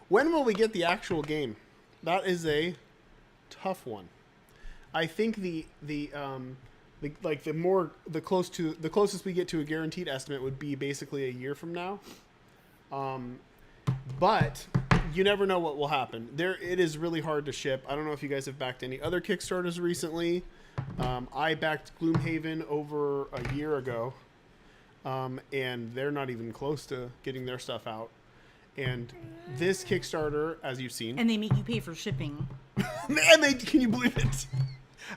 When will we get the actual game? That is a tough one. I think the closest we get to a guaranteed estimate would be basically a year from now. But you never know what will happen. It is really hard to ship. I don't know if you guys have backed any other Kickstarters recently. I backed Gloomhaven over a year ago, and they're not even close to getting their stuff out. And this Kickstarter, as you've seen... And they make you pay for shipping. Can you believe it?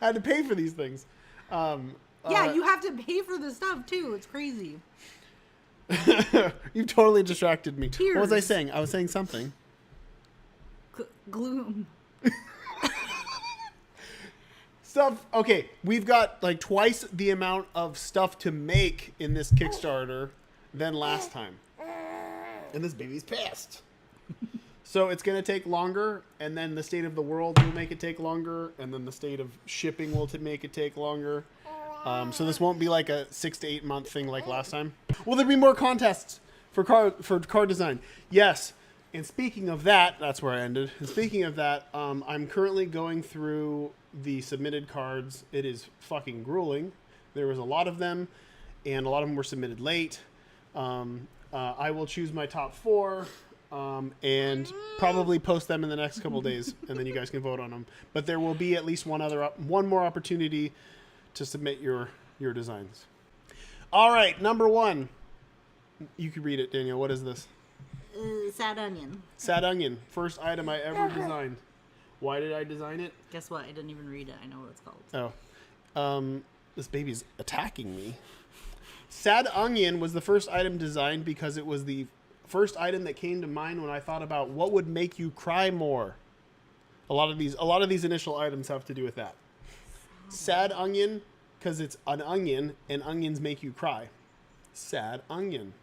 I had to pay for these things. Yeah, you have to pay for the stuff, too. It's crazy. You've totally distracted me. Tears. What was I saying? I was saying something. Gloom. Stuff. Okay, we've got like twice the amount of stuff to make in this Kickstarter than last time. And this baby's pissed. So it's going to take longer, and then the state of the world will make it take longer, and then the state of shipping will make it take longer. So this won't be like a 6 to 8 month thing like last time. Will there be more contests for card design? Yes. And speaking of that, that's where I ended. And speaking of that, I'm currently going through the submitted cards. It is fucking grueling. There was a lot of them, and a lot of them were submitted late. I will choose my top 4 and probably post them in the next couple days, and then you guys can vote on them. But there will be at least one more opportunity to submit your designs. All right, number 1. You can read it, Daniel. What is this? Sad onion. Sad onion. First item I ever designed. Why did I design it? Guess what? I didn't even read it. I know what it's called. Oh. This baby's attacking me. Sad onion was the first item designed because it was the first item that came to mind when I thought about what would make you cry more. A lot of these initial items have to do with that. Sad onion, because it's an onion, and onions make you cry. Sad onion.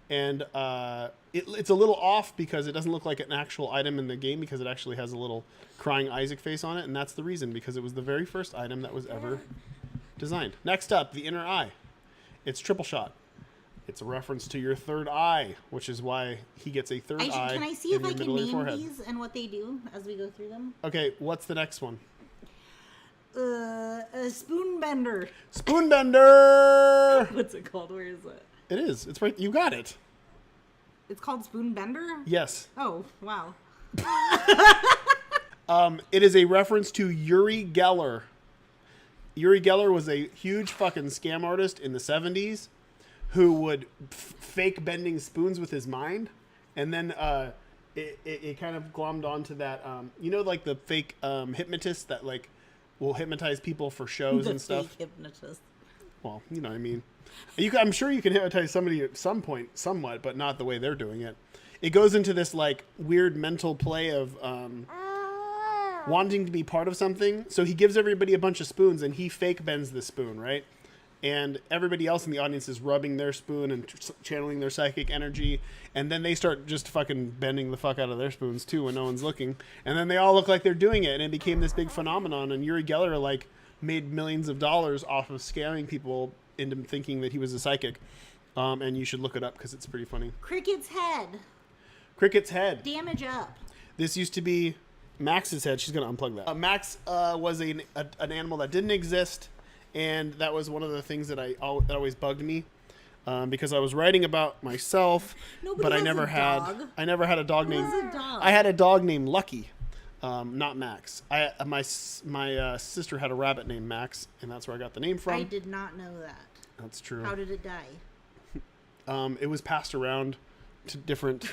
And it's a little off because it doesn't look like an actual item in the game, because it actually has a little crying Isaac face on it, and that's the reason, because it was the very first item that was ever designed. Next up, the inner eye. It's triple shot. It's a reference to your third eye, which is why he gets a third eye. Can I see if I can name these and what they do as we go through them? Okay, what's the next one? A spoon bender. Spoon bender! What's it called? Where is it? It is. It's right. You got it. It's called spoon bender? Yes. Oh, wow. It is a reference to Uri Geller. Uri Geller was a huge fucking scam artist in the 70s who would fake bending spoons with his mind. And then it kind of glommed onto that, like the fake hypnotist that like will hypnotize people for shows and stuff. Fake hypnotist. Well, you know what I mean. I'm sure you can hypnotize somebody at some point, somewhat, but not the way they're doing it. It goes into this like weird mental play of wanting to be part of something. So he gives everybody a bunch of spoons, and he fake bends the spoon, right? And everybody else in the audience is rubbing their spoon and channeling their psychic energy. And then they start just fucking bending the fuck out of their spoons too when no one's looking. And then they all look like they're doing it. And it became this big phenomenon. And Uri Geller like made millions of dollars off of scamming people into thinking that he was a psychic. And you should look it up because it's pretty funny. Cricket's head. Cricket's head. Damage up. This used to be Max's head. She's going to unplug that. Max was an animal that didn't exist. And that was one of the things that always bugged me, because I was writing about myself, but I never had a dog named. I had a dog named Lucky, not Max. My sister had a rabbit named Max, and that's where I got the name from. I did not know that. That's true. How did it die? It was passed around to different.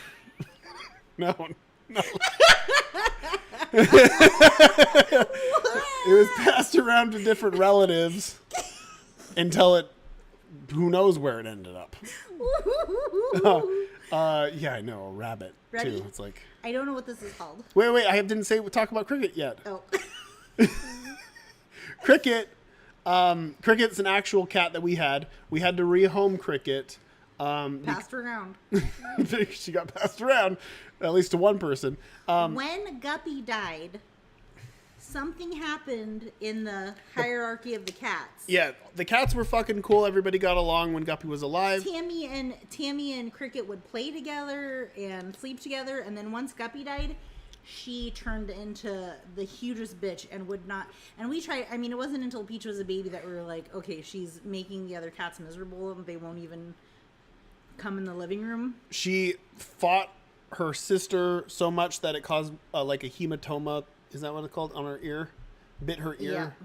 No. It was passed around to different relatives until who knows where it ended up. Yeah, I know, a rabbit. Ready? Too. It's like, I don't know what this is called. Wait, I didn't talk about Cricket yet. Oh. Cricket, Cricket's an actual cat that we had. We had to rehome Cricket. Passed around. She got passed around, at least to one person. When Guppy died, something happened in the hierarchy of the cats. Yeah, the cats were fucking cool. Everybody got along when Guppy was alive. Tammy and Cricket would play together and sleep together, and then once Guppy died, she turned into the hugest bitch and would not. And we tried. I mean, it wasn't until Peach was a baby that we were like, okay, she's making the other cats miserable, and they won't even come in the living room. She fought her sister so much that it caused like a hematoma. Is that what it's called? On her ear, bit her ear,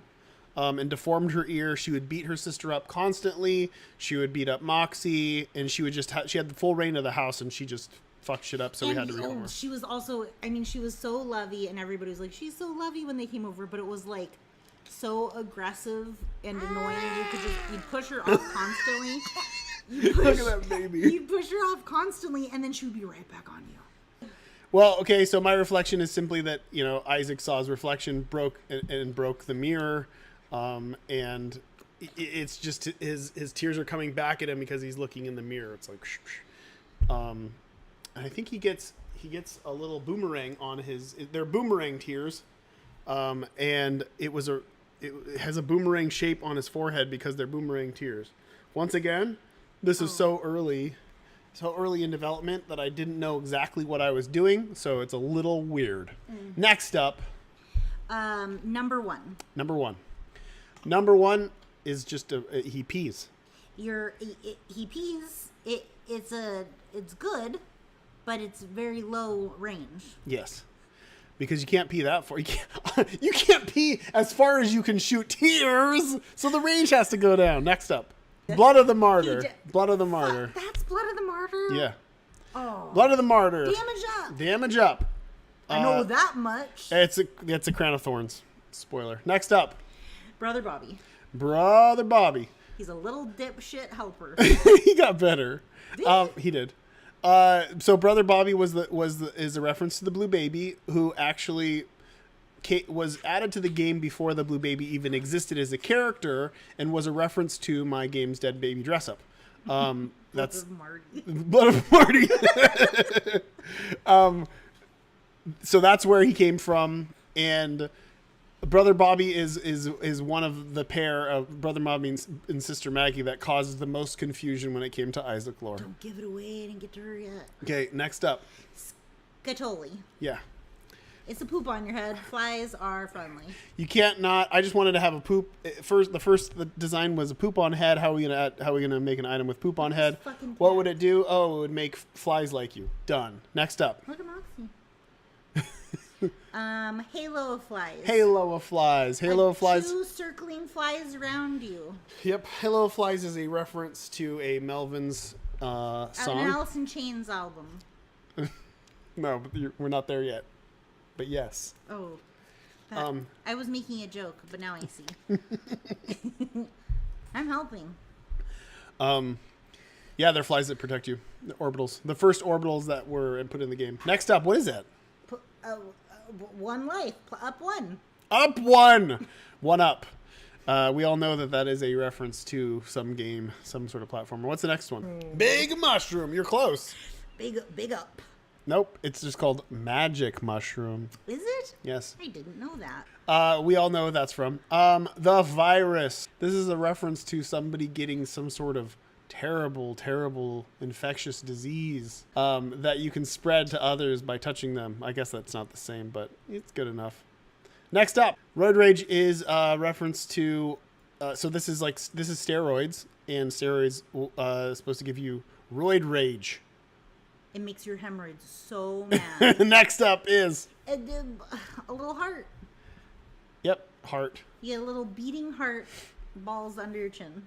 and deformed her ear. She would beat her sister up constantly. She would beat up Moxie, and she would just she had the full reign of the house, and she just fucked shit up. So we had to rehome her. She was also, I mean, she was so lovey, and everybody was like, she's so lovey when they came over, but it was like so aggressive and annoying. You'd push her off constantly. Look at that baby. You'd push her off constantly, and then she would be right back on you. Well, okay, so my reflection is simply that, you know, Isaac saw his reflection broke the mirror, and it's just his tears are coming back at him because he's looking in the mirror. It's like, and I think he gets a little boomerang on they're boomerang tears, and it has a boomerang shape on his forehead because they're boomerang tears. Once again, this is so early in development that I didn't know exactly what I was doing, so it's a little weird. Next up, number one. Number one is just he pees. He pees. It's good, but it's very low range. Yes, because you can't pee that far. You can't pee as far as you can shoot tears, so the range has to go down. Next up. Blood of the Martyr. Blood of the Martyr. That's Blood of the Martyr? Yeah. Oh. Blood of the Martyr. Damage up. I know that much. It's a Crown of Thorns. Spoiler. Next up. Brother Bobby. He's a little dipshit helper. He got better. He did. So Brother Bobby is a reference to the Blue Baby, who actually was added to the game before the Blue Baby even existed as a character, and was a reference to my game's Dead Baby dress up. That's Blood of Marty. So that's where he came from, and Brother Bobby is one of the pair of Brother Bobby and Sister Maggie that causes the most confusion when it came to Isaac lore. Don't give it away. I didn't get to her yet. Okay, next up. Scatoli. Yeah. It's a poop on your head. Flies are friendly. You can't not. I just wanted to have a poop. The design was a poop on head. How are we gonna make an item with poop on head? What would it do? Oh, it would make flies like you. Done. Next up. Look at Moxie. Halo of flies. Halo of flies. Two circling flies around you. Yep. Halo of flies is a reference to a Melvin's song. An Alice in Chains album. No, but we're not there yet. But yes. Oh. I was making a joke, but now I see. I'm helping. Yeah, they're flies that protect you. The orbitals. The first orbitals that were put in the game. Next up, what is that? One life. Up one. Up one. One up. We all know that is a reference to some game, some sort of platformer. What's the next one? Big mushroom. You're close. Big up. Nope, it's just called Magic Mushroom. Is it? Yes. I didn't know that. We all know what that's from. The virus. This is a reference to somebody getting some sort of terrible infectious disease that you can spread to others by touching them. I guess that's not the same, but it's good enough. Next up, road rage is a reference to. So this is steroids, and steroids supposed to give you roid rage. It makes your hemorrhoids so mad. Next up is a little heart. Yep, heart. You get a little beating heart balls under your chin.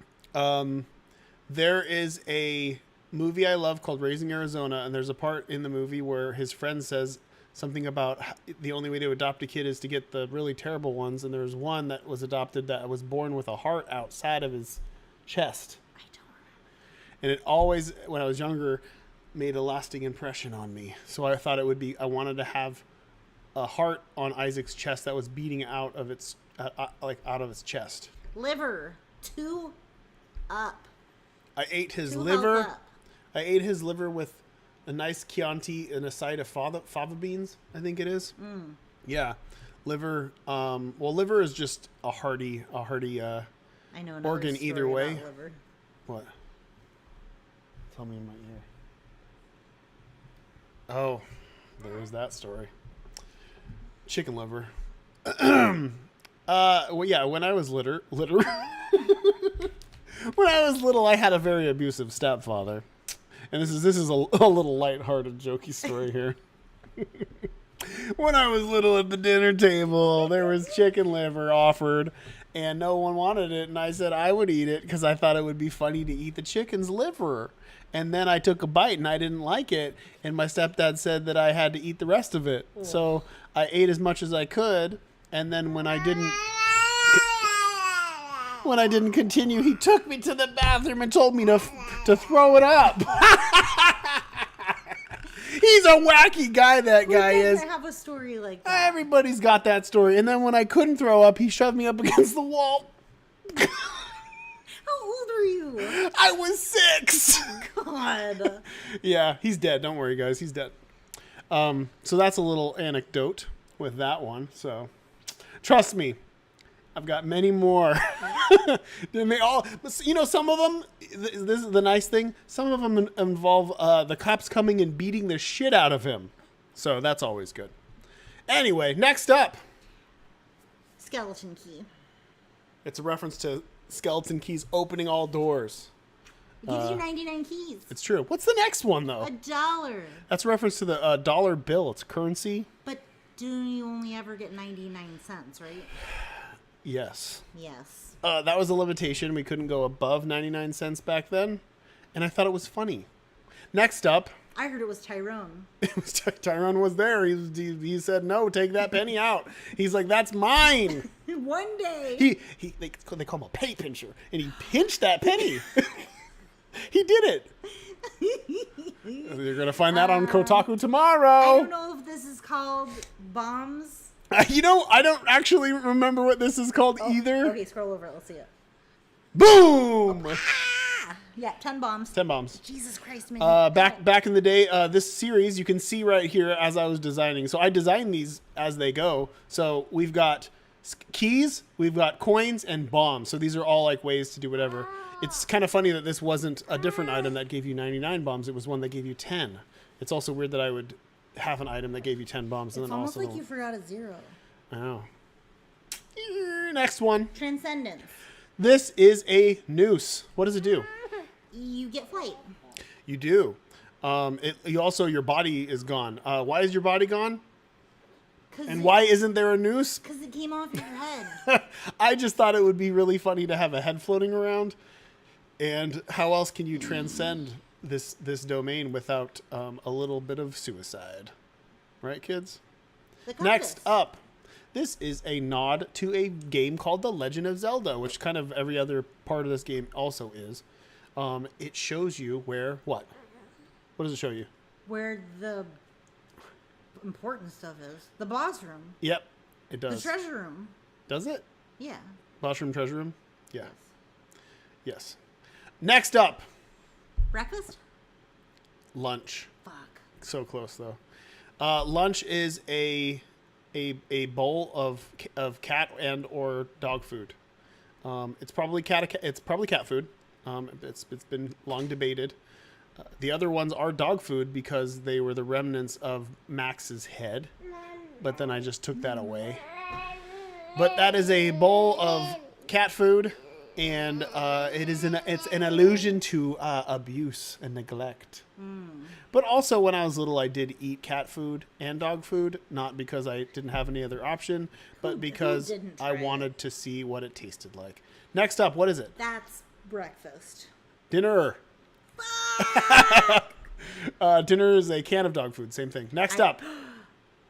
There is a movie I love called Raising Arizona, and there's a part in the movie where his friend says something about the only way to adopt a kid is to get the really terrible ones, and there's one that was adopted that was born with a heart outside of his chest. I don't remember. And it always, when I was younger, made a lasting impression on me. So I thought I wanted to have a heart on Isaac's chest that was beating out of its out of its chest. Liver 2 up. I ate his 2 liver. up. I ate his liver with a nice Chianti and a side of fava beans, I think it is. Yeah. Liver. Well, liver is just a hearty. I know another organ story either way. about liver. What? Tell me in my ear. Oh, there was that story. Chicken liver. Well, yeah. When I was when I was little, I had a very abusive stepfather, and this is a little lighthearted, jokey story here. When I was little at the dinner table, there was chicken liver offered, and no one wanted it, and I said I would eat it because I thought it would be funny to eat the chicken's liver. And then I took a bite and I didn't like it, and my stepdad said that I had to eat the rest of it. So I ate as much as I could, and then when I didn't continue, he took me to the bathroom and told me to throw it up. He's a wacky guy, that guy is. I have a story like that. Everybody's got that story. And then when I couldn't throw up, he shoved me up against the wall. How old were you? I was 6. God. Yeah, he's dead. Don't worry, guys. He's dead. So that's a little anecdote with that one. So trust me, I've got many more. They all, some of them, this is the nice thing, some of them involve the cops coming and beating the shit out of him. So that's always good. Anyway, next up. Skeleton key. It's a reference to skeleton keys opening all doors. It gives you 99 keys. It's true. What's the next one, though? $1. That's a reference to the dollar bill. It's currency. But do you only ever get 99 cents, right? Yes. Yes. That was a limitation. We couldn't go above 99 cents back then. And I thought it was funny. Next up. I heard it was Tyrone. Tyrone was there. He said, no, take that penny out. He's like, that's mine. One day. They call him a penny pincher. And he pinched that penny. He did it. You're going to find that on Kotaku tomorrow. I don't know if this is called bombs. I don't actually remember what this is called either. Okay, scroll over. Let's see it. Boom! Yeah, 10 bombs. 10 bombs. Jesus Christ, man. Back in the day, this series, you can see right here as I was designing. So I designed these as they go. So we've got keys, we've got coins, and bombs. So these are all like ways to do whatever. It's kind of funny that this wasn't a different item that gave you 99 bombs. It was one that gave you 10. It's also weird that I would have an item that gave you 10 bombs. It's almost like you forgot a 0. Oh. Next one. Transcendence. This is a noose. What does it do? You get flight. You do. Your body is gone. Why is your body gone? And why isn't there a noose? Because it came off your head. I just thought it would be really funny to have a head floating around. And how else can you transcend this domain without a little bit of suicide? Right, kids? Next up. This is a nod to a game called The Legend of Zelda, which kind of every other part of this game also is. It shows you where, what? What does it show you? Where the important stuff is. The boss room. Yep, it does. The treasure room. Does it? Yeah. Boss room, treasure room? Yeah. Yes. Next up. Breakfast? Lunch. Fuck. So close, though. Lunch is a bowl of cat and or dog food. It's probably cat food. It's been long debated. The other ones are dog food because they were the remnants of Max's head, but then I just took that away. But that is a bowl of cat food, and it's an allusion to abuse and neglect. But also, when I was little, I did eat cat food and dog food, not because I didn't have any other option, but because I wanted to see what it tasted like. Next up, what is it? That's breakfast. Dinner. Dinner is a can of dog food. Same thing. Next up.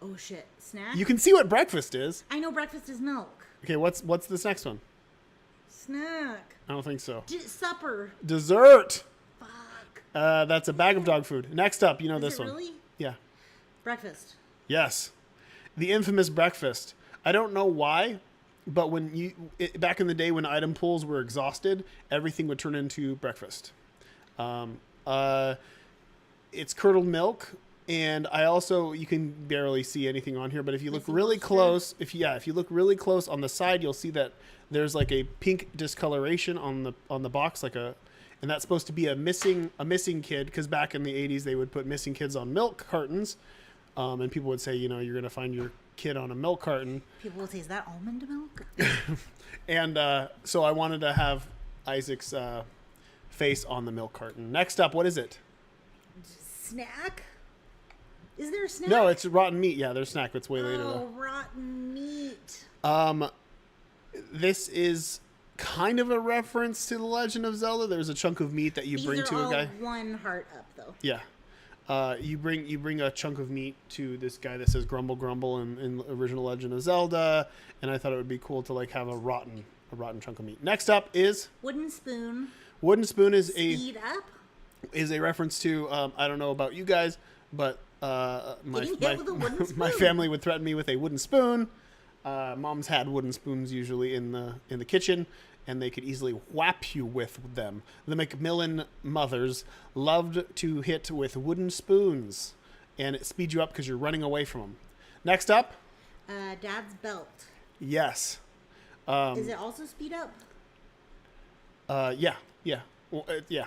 Oh shit! Snack. You can see what breakfast is. I know breakfast is milk. Okay, what's this next one? Snack. I don't think so. Supper. Dessert. Fuck. That's a bag of dog food. Next up, you know this one. Really? Yeah. Breakfast. Yes. The infamous breakfast. I don't know why, but back in the day when item pools were exhausted, everything would turn into breakfast. It's curdled milk And I also, you can barely see anything on here, but if you look Missing really poster. close, if you look really close on the side, you'll see that there's like a pink discoloration on the box, and that's supposed to be a missing kid, because back in the 80s they would put missing kids on milk cartons, and people would say, you're gonna find your kid on a milk carton. People will say, is that almond milk? And so I wanted to have Isaac's face on the milk carton. Next up, what is it? Snack? Is there a snack? No, it's rotten meat. Yeah, there's snack. It's way later Oh, rotten meat. though. This is kind of a reference to the Legend of Zelda. There's a chunk of meat that you These bring are to all a guy. one heart up, though. Yeah. You bring a chunk of meat to this guy that says grumble grumble in the original Legend of Zelda, and I thought it would be cool to like have a rotten chunk of meat. Next up is Wooden spoon. wooden spoon is Speed up. a reference to I don't know about you guys, but Getting hit with a wooden my spoon. family would threaten me with a wooden spoon. Moms had wooden spoons usually in the kitchen, and they could easily whap you with them. The Macmillan mothers loved to hit with wooden spoons, and it speeds you up because you're running away from them. Next up, Dad's belt. yes, Is it also speed up? yeah, well, yeah.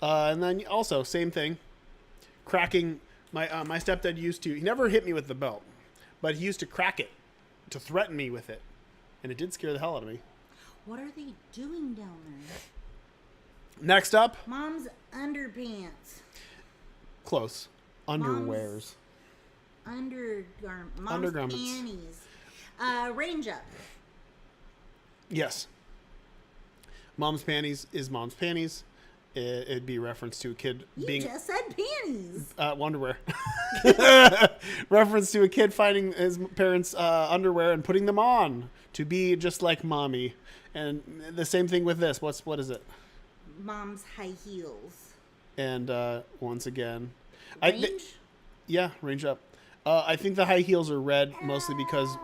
And then also same thing, cracking. My stepdad used to. He never hit me with the belt, but he used to crack it to threaten me with it, and it did scare the hell out of me. What are they doing down there? Next up, Mom's underpants. close, underwears. Mom's Undergarments. panties. Range up. Yes. Mom's panties is mom's panties. It'd be a reference to a kid You being just said panties. underwear. Reference to a kid finding his parents' underwear and putting them on to be just like mommy. And the same thing with this. What is it? Mom's high heels. And once again, Range? yeah, range up. I think the high heels are red mostly because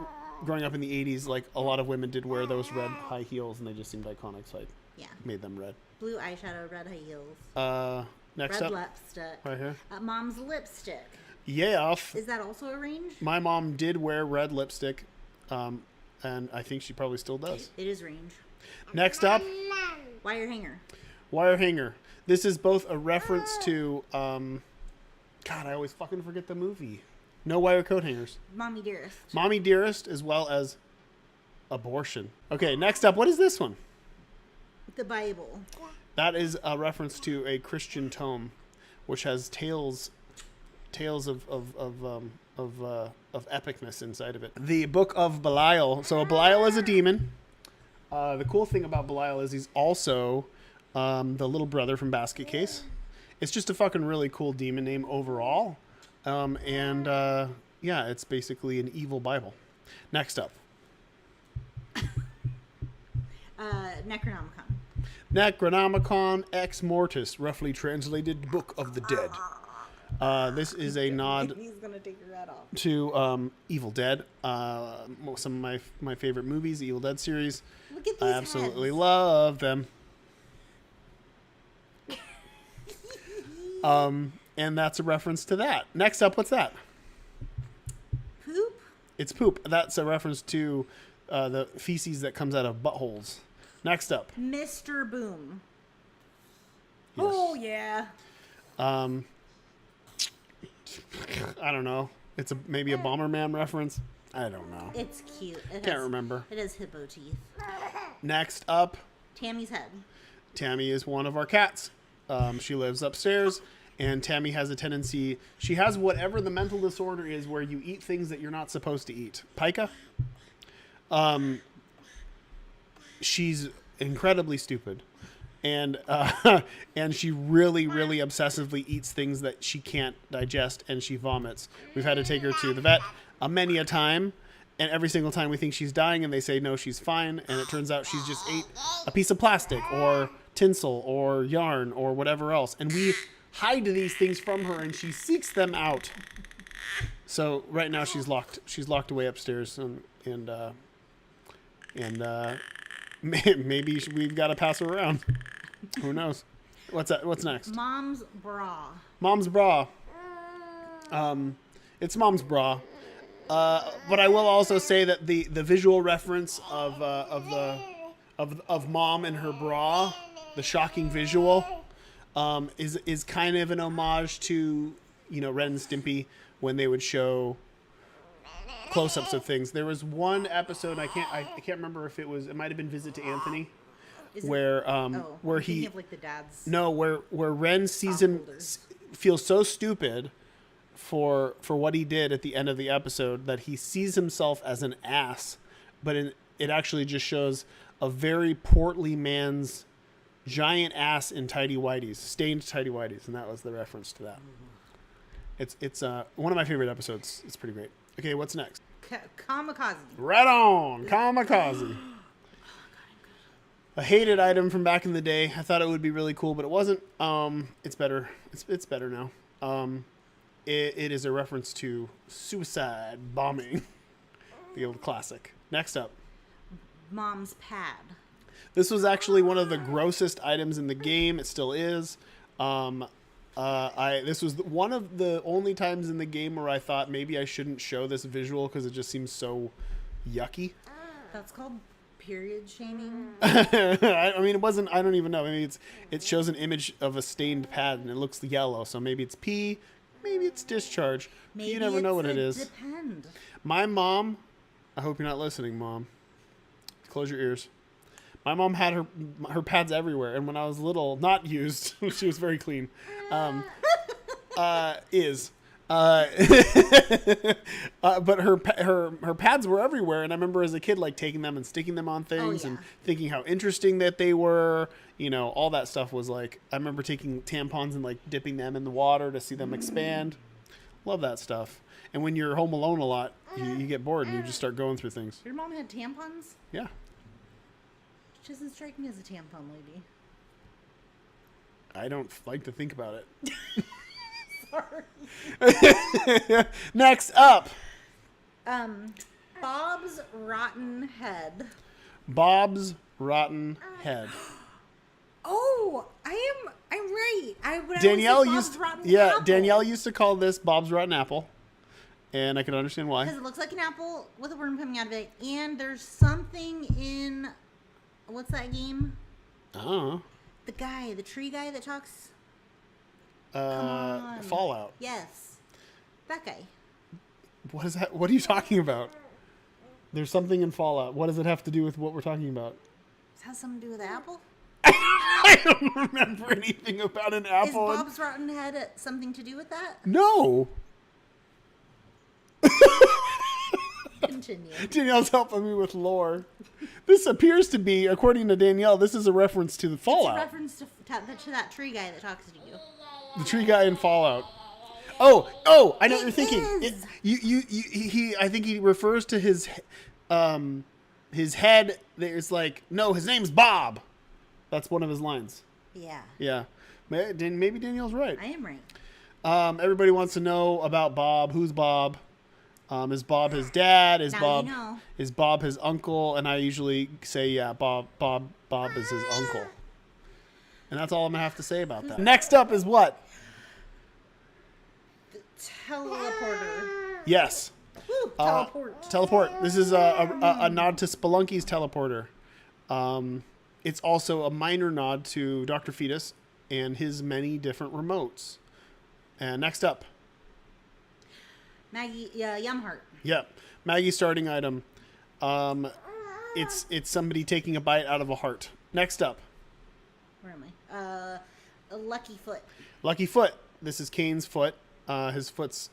growing up in the 80s, like a lot of women did wear those red high heels, and they just seemed iconic, so I Yeah. made them red. Blue eyeshadow, red high heels. Next Red up, lipstick. right here. Mom's lipstick. Yeah, Is that also a range? my mom did wear red lipstick, and I think she probably still does. It is range. Next up, Wire hanger. wire hanger. This is both a reference to, God, I always fucking forget the movie. No wire coat hangers. Mommy dearest. Mommy Dearest, as well as abortion. Okay, next up, what is this one? The Bible. That is a reference to a Christian tome, which has tales of epicness inside of it. The Book of Belial. So Belial is a demon. The cool thing about Belial is he's also the little brother from Basket Case. It's just a fucking really cool demon name overall. Yeah, it's basically an evil Bible. Next up. Necronomicon. Necronomicon Ex Mortis, roughly translated Book of the Dead. This is a nod He's gonna take your head off. to Evil Dead. Some of my favorite movies, the Evil Dead series. Look at these I absolutely heads. love them. And that's a reference to that. Next up, what's that? Poop. It's poop. That's a reference to the feces that comes out of buttholes. Next up. Mr. Boom. Yes. Oh yeah. I don't know. It's maybe a Bomberman reference. I don't know. It's cute. Can't remember. It has hippo teeth. Next up, Tammy's head. Tammy is one of our cats. She lives upstairs, and Tammy has a tendency. She has whatever the mental disorder is, where you eat things that you're not supposed to eat. Pica. She's incredibly stupid, and she really, really obsessively eats things that she can't digest, and she vomits. We've had to take her to the vet many a time, and every single time we think she's dying, and they say no, she's fine, and it turns out she's just ate a piece of plastic or tinsel or yarn or whatever else, and we hide these things from her, and she seeks them out. So right now she's locked away upstairs, and maybe we've got to pass her around. Who knows? What's next? Mom's bra. Mom's bra. It's mom's bra. But I will also say that the visual reference of mom and her bra, the shocking visual, is kind of an homage to, Ren and Stimpy when they would show close-ups of things. There was one episode I can't remember if it might have been Visit to Anthony, where he of like the dads. No, where Ren sees him feel so stupid for what he did at the end of the episode that he sees himself as an ass, but it actually just shows a very portly man's giant ass in tighty whities, stained tighty whities, and that was the reference to that. It's one of my favorite episodes. It's pretty great. Okay, what's next? Kamikaze. Right on, Kamikaze. A hated item from back in the day. I thought it would be really cool, but it wasn't. It's better. It's better now. It is a reference to suicide bombing, the old classic. Next up, Mom's pad. this was actually one of the grossest items in the game. It still is. This was one of the only times in the game where I thought maybe I shouldn't show this visual because it just seems so yucky. That's called period shaming. I mean, it wasn't. I don't even know. Maybe it shows an image of a stained pad and it looks yellow. So maybe it's pee. Maybe it's discharge. Maybe you never know what it is. Depend. My mom, I hope you're not listening, Mom. Close your ears. My mom had her pads everywhere, and when I was little, not used, she was very clean. But her pads were everywhere, and I remember as a kid like taking them and sticking them on things and thinking how interesting that they were. All that stuff was like. I remember taking tampons and like dipping them in the water to see them expand. Love that stuff. And when you're home alone a lot, you get bored and you just start going through things. Your mom had tampons? Yeah. She doesn't strike me as a tampon lady. I don't like to think about it. Sorry. Next up. Bob's Rotten Head. Bob's Rotten Head. Oh, I'm right. Danielle Danielle used to call this Bob's Rotten Apple. And I can understand why. Because it looks like an apple with a worm coming out of it. And there's something in, what's that game? Oh. The tree guy that talks? Fallout. Yes. That guy. What is that? What are you talking about? There's something in Fallout. What does it have to do with what we're talking about? Does it have something to do with the apple? I don't remember anything about an apple. Is Bob's Rotten Head something to do with that? No. Continue. Danielle's helping me with lore. This appears to be, according to Danielle, this is a reference to the Fallout. It's a reference to that tree guy that talks to you. The tree guy in Fallout. Oh! I know what you're thinking. I think he refers to his head. There's like, no, his name's Bob. That's one of his lines. Yeah. Yeah. Maybe Danielle's right. I am right. Everybody wants to know about Bob. Who's Bob? Is Bob his dad? Is Bob his uncle? And I usually say, yeah, Bob is his uncle. And that's all I'm gonna have to say about that. Next up is what? The teleporter. Yes. Woo, teleport. Teleport. This is a nod to Spelunky's teleporter. It's also a minor nod to Dr. Fetus and his many different remotes. And next up. Maggie, Yum Heart. Yep. Maggie's starting item. It's somebody taking a bite out of a heart. Next up. Where am I? A Lucky Foot. Lucky Foot. This is Kane's foot. His foot's.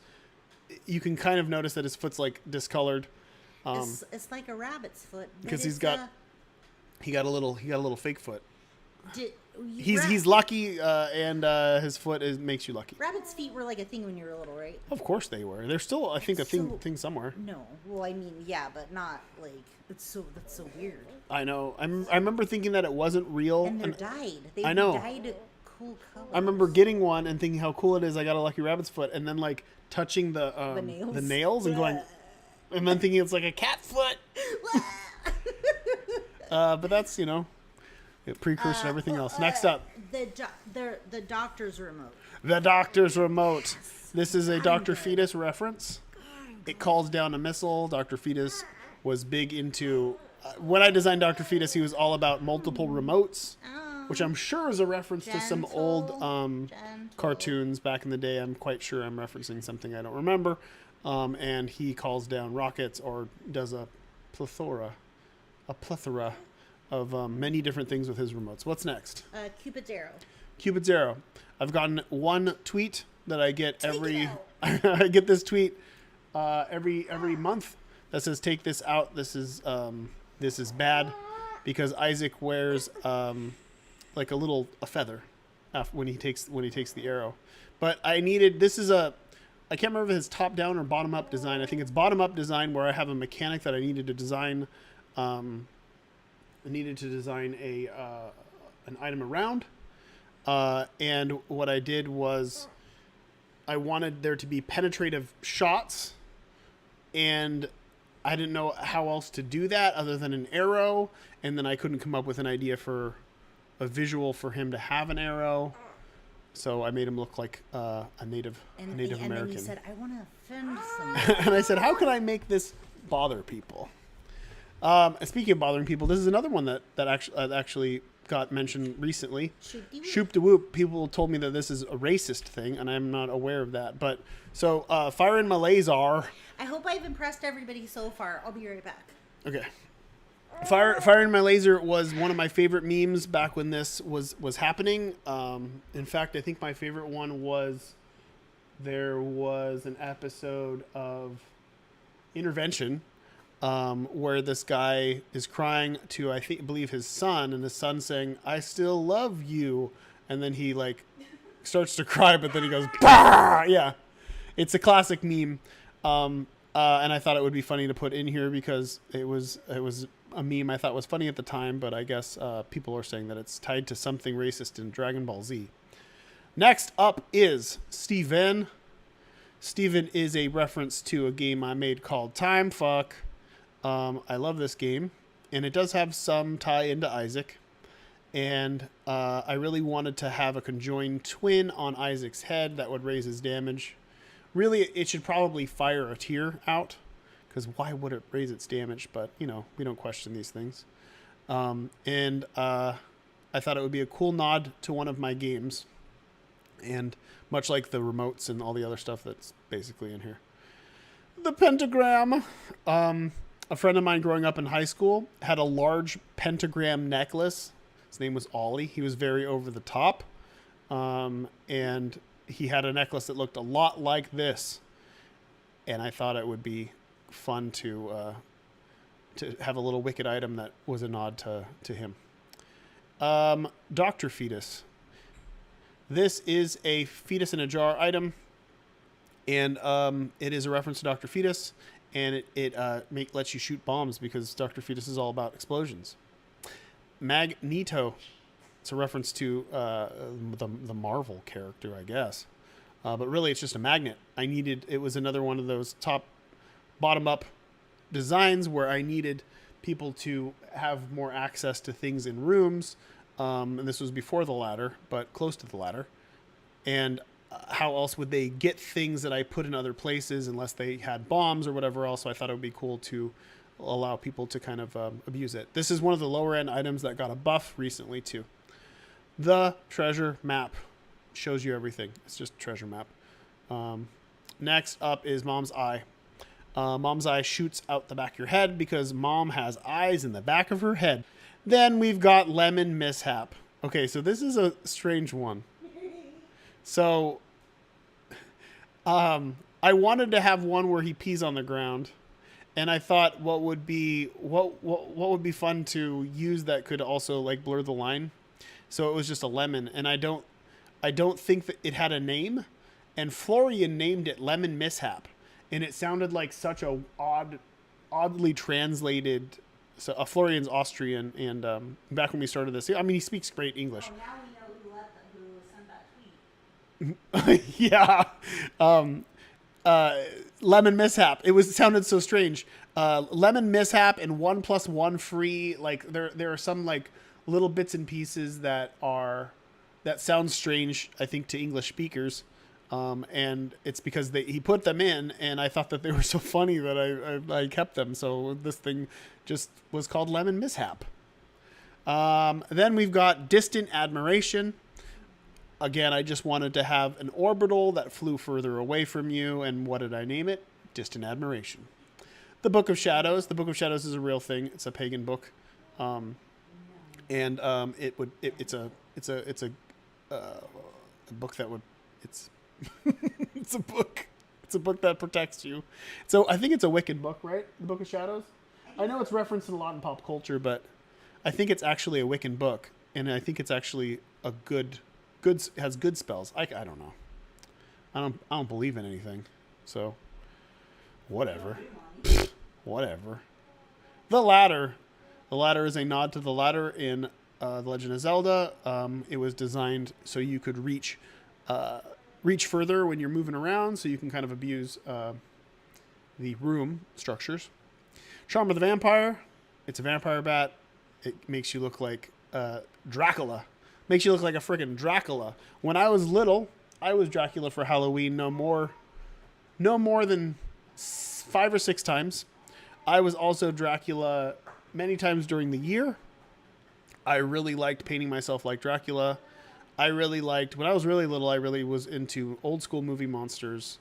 You can kind of notice that his foot's like discolored. It's like a rabbit's foot. Because he got a little fake foot. He's lucky, and his foot makes you lucky. Rabbit's feet were like a thing when you were little, right? Of course they were. They're still, I think, thing somewhere. No, well, I mean, yeah, but not like that's so weird. I know. I remember thinking that it wasn't real. And they're dyed. I know. Dyed cool colors. I remember getting one and thinking how cool it is. I got a lucky rabbit's foot, and then like touching the nails and going, and then thinking it's like a cat foot. But that's a precursor to everything else. Next up, the doctor's remote. The doctor's remote. This is a Dr. Fetus reference. It calls down a missile. Dr. Fetus was big into... when I designed Dr. Fetus, he was all about multiple remotes, which I'm sure is a reference to some old cartoons back in the day. I'm quite sure I'm referencing something I don't remember. And he calls down rockets or does a plethora of many different things with his remotes. What's next? Cupid's arrow. Cupid's arrow. I've gotten one tweet that I get every... I get this tweet every month that says, take this out. This is bad, because Isaac wears like a feather when he takes the arrow. But I needed... I can't remember if it's top down or bottom up design. I think it's bottom up design, where I have a mechanic that I needed to design. I needed to design an item around. And what I did was I wanted there to be penetrative shots, and I didn't know how else to do that other than an arrow. And then I couldn't come up with an idea for a visual for him to have an arrow. So I made him look like a Native American. And then he said, I want to offend someone. And I said, how can I make this bother people? Speaking of bothering people, this is another one that actually got mentioned recently. Shoop de whoop. People told me that this is a racist thing, and I'm not aware of that. But so fire in my laser. I hope I've impressed everybody so far. I'll be right back. Okay. Fire in my laser was one of my favorite memes back when this was happening. In fact, I think my favorite one was, there was an episode of Intervention where this guy is crying to, I believe his son, and his son saying, I still love you. And then he like starts to cry, but then he goes, bah! Yeah, it's a classic meme. And I thought it would be funny to put in here because it was a meme I thought was funny at the time, but I guess people are saying that it's tied to something racist in Dragon Ball Z. Next up is Steven. Steven is a reference to a game I made called Time Fuck. I love this game, and it does have some tie into Isaac. And I really wanted to have a conjoined twin on Isaac's head that would raise his damage. Really, it should probably fire a tear out, because why would it raise its damage? But, we don't question these things. And I thought it would be a cool nod to one of my games. And much like the remotes and all the other stuff that's basically in here. The pentagram. A friend of mine growing up in high school had a large pentagram necklace. His name was Ollie. He was very over the top. And he had a necklace that looked a lot like this. And I thought it would be fun to have a little wicked item that was a nod to him. Dr. Fetus. This is a fetus in a jar item, and it is a reference to Dr. Fetus, and it lets you shoot bombs because Dr. Fetus is all about explosions. Magneto. It's a reference to the Marvel character, I guess. But really, it's just a magnet. It was another one of those bottom-up designs where I needed people to have more access to things in rooms. And this was before the ladder, but close to the ladder. And how else would they get things that I put in other places unless they had bombs or whatever else? So I thought it would be cool to allow people to kind of abuse it. This is one of the lower-end items that got a buff recently, too. The treasure map shows you everything. It's just a treasure map. Next up is Mom's Eye. Mom's Eye shoots out the back of your head because Mom has eyes in the back of her head. Then we've got Lemon Mishap. Okay, so this is a strange one. So, I wanted to have one where he pees on the ground, and I thought what would be fun to use that could also like blur the line. So it was just a lemon, and I don't think that it had a name, and Florian named it Lemon Mishap, and it sounded like such a oddly translated. So Florian's Austrian, and back when we started this, I mean, he speaks great English. Oh, now we know who sent that tweet. Yeah. Lemon Mishap. It sounded so strange. Lemon Mishap and 1+1 free. Like there are some like little bits and pieces that sound strange, I think, to English speakers. And it's because he put them in, and I thought that they were so funny that I kept them. So this thing just was called Lemon Mishap. Then we've got Distant Admiration. Again, I just wanted to have an orbital that flew further away from you, and what did I name it? Distant Admiration. The Book of Shadows. The Book of Shadows is a real thing. It's a pagan book, it's a book that would it's it's a book that protects you. So I think it's a wicked book, right? The Book of Shadows. I know it's referenced a lot in pop culture, but I think it's actually a Wiccan book, and I think it's actually a good has good spells. I don't know. I don't believe in anything, so whatever. Whatever. The Ladder. The Ladder is a nod to the ladder in The Legend of Zelda. It was designed so you could reach further when you're moving around, so you can kind of abuse the room structures. Charm of the Vampire. It's a vampire bat. It makes you look like Dracula. Makes you look like a freaking Dracula. When I was little, I was Dracula for Halloween no more than 5 or 6 times. I was also Dracula many times during the year. I really liked painting myself like Dracula. I really liked, when I was really little, I really was into old school movie monsters.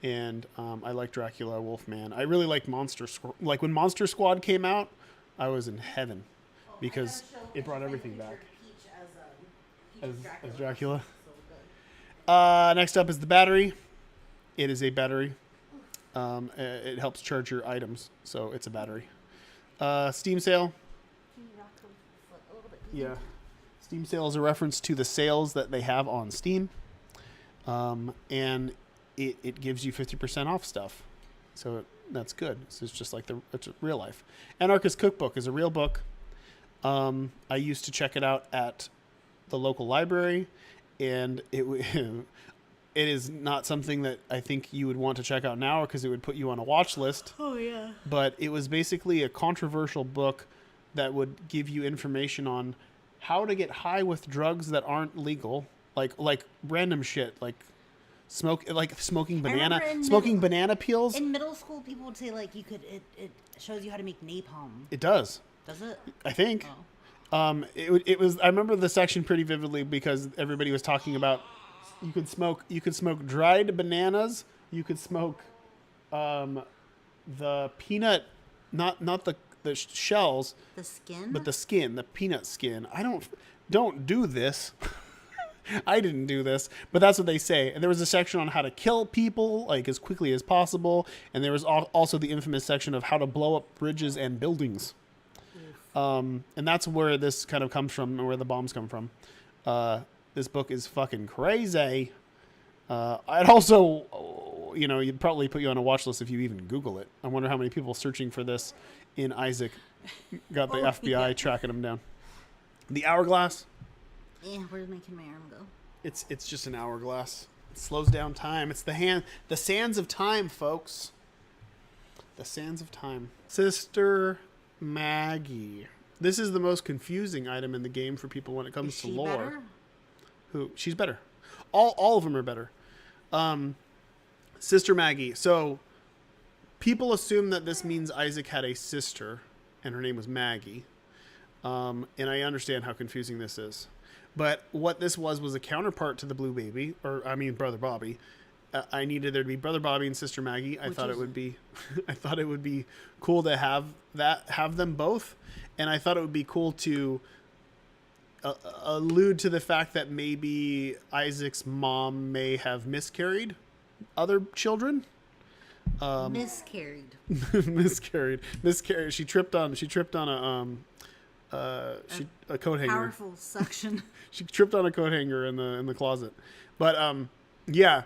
And I liked Dracula, Wolfman. I really liked like when Monster Squad came out, I was in heaven because it brought everything back. As Dracula. Next up is the battery. It is a battery. It helps charge your items, so it's a battery. Steam sale. Yeah. Steam sale is a reference to the sales that they have on Steam. And it gives you 50% off stuff. So that's good. So it's just like it's real life. Anarchist Cookbook is a real book. I used to check it out at the local library, and it is not something that I think you would want to check out now because it would put you on a watch list. Oh, yeah. But it was basically a controversial book that would give you information on how to get high with drugs that aren't legal, like random shit, like smoking banana peels. In middle school, people would say like it shows you how to make napalm. It does. Does it? I think. Oh. It was. I remember the section pretty vividly because everybody was talking about you could smoke dried bananas. You could smoke the peanut, not the shells. The skin. But the skin, the peanut skin. Don't do this. I didn't do this, but that's what they say. And there was a section on how to kill people like as quickly as possible, and there was also the infamous section of how to blow up bridges and buildings. And that's where this kind of comes from, and where the bombs come from. This book is fucking crazy. I'd also, you'd probably put you on a watch list if you even Google it. I wonder how many people searching for this in Isaac got the FBI tracking them down. The Hourglass. Yeah, where's making my arm go? It's just an hourglass. It slows down time. It's the sands of time, folks. The sands of time. Sister Maggie. This is the most confusing item in the game for people when it comes to lore. Better? Who? She's better. All of them are better. Sister Maggie. So people assume that this means Isaac had a sister, and her name was Maggie. And I understand how confusing this is. But what this was a counterpart to the Blue Baby, Brother Bobby. I needed there to be Brother Bobby and Sister Maggie. I thought it would be cool to have them both, and I thought it would be cool to allude to the fact that maybe Isaac's mom may have miscarried other children. Miscarried. She tripped on a coat hanger. Powerful suction. She tripped on a coat hanger in the closet. But yeah.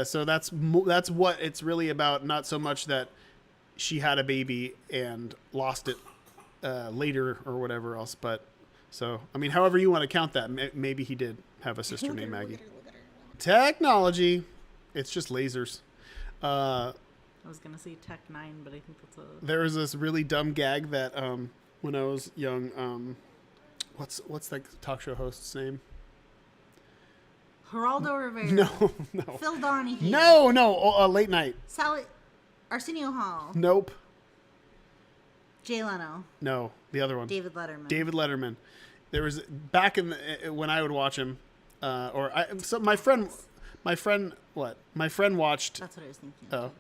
So that's what it's really about. Not so much that she had a baby and lost it later or whatever else. But so however you want to count that, maybe he did have a sister named Maggie. Technology. It's just lasers. I was gonna say Tech 9, but I think that's There was this really dumb gag that when I was young, what's that talk show host's name? Geraldo Rivera. No. Phil Donahue. No. Late night. Arsenio Hall. Nope. Jay Leno. No, the other one. David Letterman. David Letterman. There was back in the, when I would watch him, my friend watched. That's what I was thinking. Oh,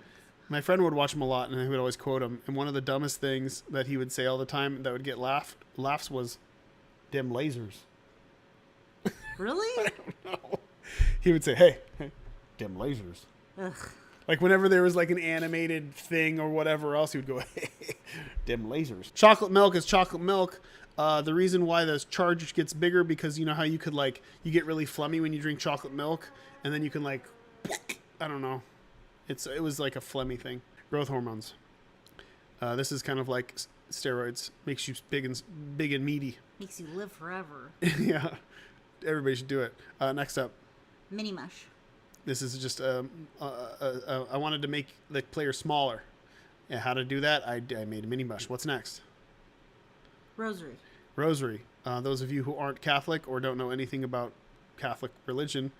my friend would watch him a lot, and he would always quote him. And one of the dumbest things that he would say all the time that would get laughs was, "Dim lasers." Really? I don't know. He would say, "Hey, dim lasers." Ugh. Like whenever there was like an animated thing or whatever else, he would go, "Hey, dim lasers." Chocolate milk is chocolate milk. The reason why the charge gets bigger because you know how you could like you get really phlegmy when you drink chocolate milk, and then you can like, I don't know, it was like a phlegmy thing. Growth hormones. This is kind of like steroids. Makes you big and meaty. Makes you live forever. Yeah, everybody should do it. Next up, Mini mush. this is just I wanted to make the player smaller. And how to do that? I made a mini mush. What's next? Rosary. Rosary. Those of you who aren't Catholic or don't know anything about Catholic religion,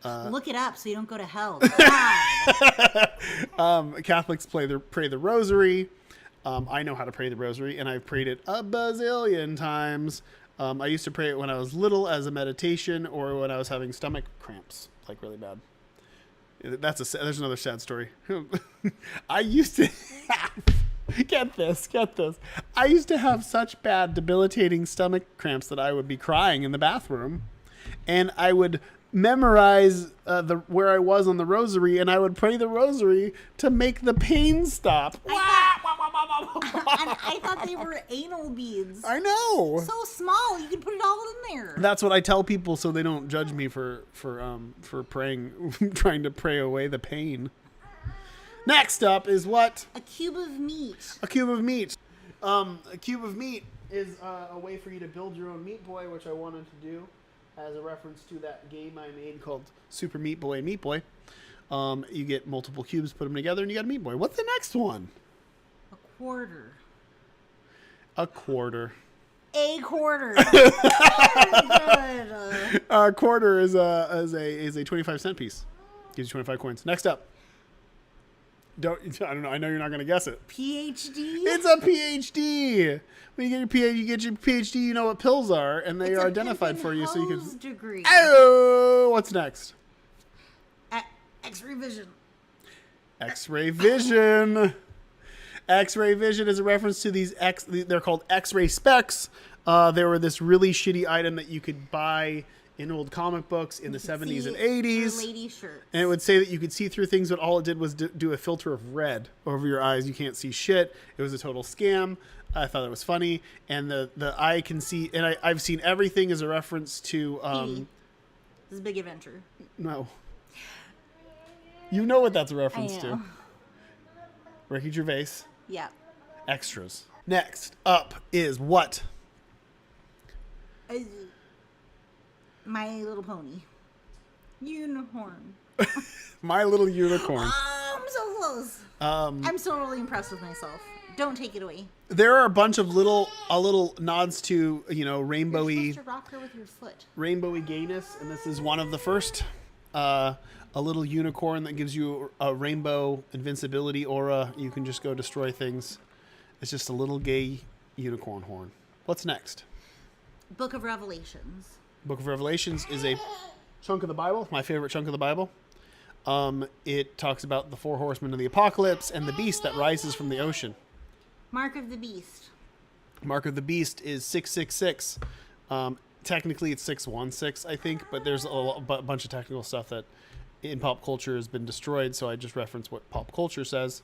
look it up so you don't go to hell. God. Catholics pray the Rosary. I know how to pray the Rosary, and I've prayed it a bazillion times. I used to pray it when I was little as a meditation, or when I was having stomach cramps, like really bad. There's another sad story. I used to have. Get this. I used to have such bad, debilitating stomach cramps that I would be crying in the bathroom, and I would memorize where I was on the Rosary, and I would pray the Rosary to make the pain stop. I thought they were anal beads. I know. So small, you could put it all in there. That's what I tell people so they don't judge me for praying, trying to pray away the pain. Next up is what? A cube of meat. A cube of meat. A cube of meat is a way for you to build your own Meat Boy, which I wanted to do as a reference to that game I made called Super Meat Boy and Meat Boy. You get multiple cubes, put them together, and you got a Meat Boy. What's the next one? A quarter. A quarter. A quarter. A quarter is a 25-cent piece. Gives you 25 coins. Next up. I don't know. I know you're not going to guess it. PhD? It's a PhD. When you get your PhD, you know what pills are, and they are identified for you, so you can. Degree. Oh, what's next? X-ray vision. X-ray vision. X-ray vision is a reference to these they're called X-ray specs. They were this really shitty item that you could buy in old comic books in the 70s and 80s. Lady shirts. And it would say that you could see through things, but all it did was do a filter of red over your eyes. You can't see shit. It was a total scam. I thought it was funny. And the eye can see, and I've seen everything as a reference to... This is Big Adventure. No. You know what that's a reference to. Ricky Gervais. Yeah. Extras. Next up is what? My Little Pony. Unicorn. My Little Unicorn. I'm so close. I'm still really impressed with myself. Don't take it away. There are a bunch of little nods to, rainbowy... You're supposed to rock her with your foot. Rainbowy gayness, and this is one of the first. A little unicorn that gives you a rainbow invincibility aura. You can just go destroy things. It's just a little gay unicorn horn. What's next? Book of Revelations. Book of Revelations is a chunk of the Bible, my favorite chunk of the Bible. It talks about the 4 horsemen of the apocalypse and the beast that rises from the ocean. Mark of the Beast. Mark of the Beast is 666. Technically, it's 616, I think, but there's a bunch of technical stuff that in pop culture has been destroyed, so I just reference what pop culture says.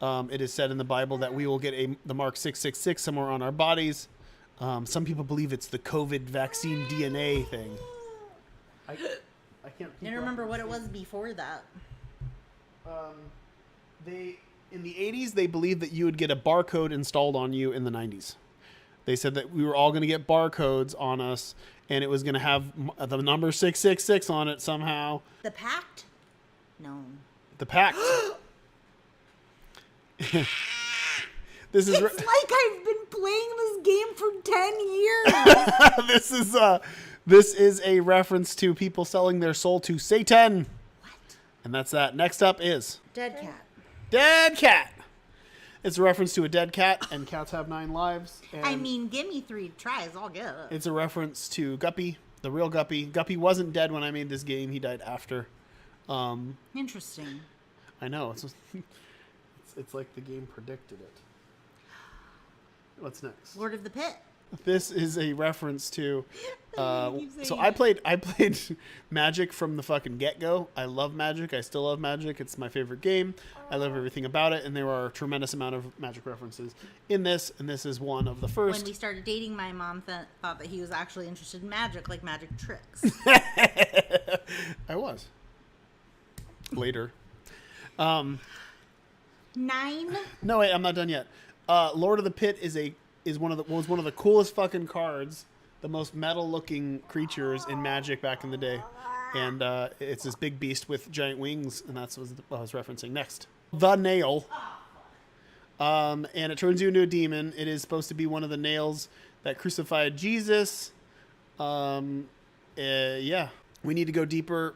It is said in the Bible that we will get the mark 666 somewhere on our bodies. Some people believe it's the COVID vaccine DNA thing. I can't. I don't remember what it was before that. In the 80s, they believed that you would get a barcode installed on you in the 90s. They said that we were all going to get barcodes on us, and it was going to have the number 666 on it somehow. The Pact? No. The Pact. This is it's like I've been playing this game for 10 years. This is a reference to people selling their soul to Satan. What? And that's that. Next up is Dead cat. Dead cat. It's a reference to a dead cat, and cats have 9 lives. And I mean, give me 3 tries, I'll get it. it's a reference to Guppy, the real Guppy. Guppy wasn't dead when I made this game. He died after. Interesting. I know. It's like the game predicted it. What's next? Lord of the Pit. This is a reference to. keep saying So I it. played Magic from the fucking get go. I love Magic. I still love Magic. It's my favorite game. I love everything about it, and there are a tremendous amount of Magic references in this, and this is one of the first. When we started dating, my mom thought that he was actually interested in magic, like magic tricks. I was. Later. 9. No, wait, I'm not done yet. Lord of the Pit was one of the coolest fucking cards, the most metal looking creatures in Magic back in the day, and it's this big beast with giant wings, and that's what I was referencing. Next, the nail, and it turns you into a demon. It is supposed to be one of the nails that crucified Jesus. Yeah, we need to go deeper.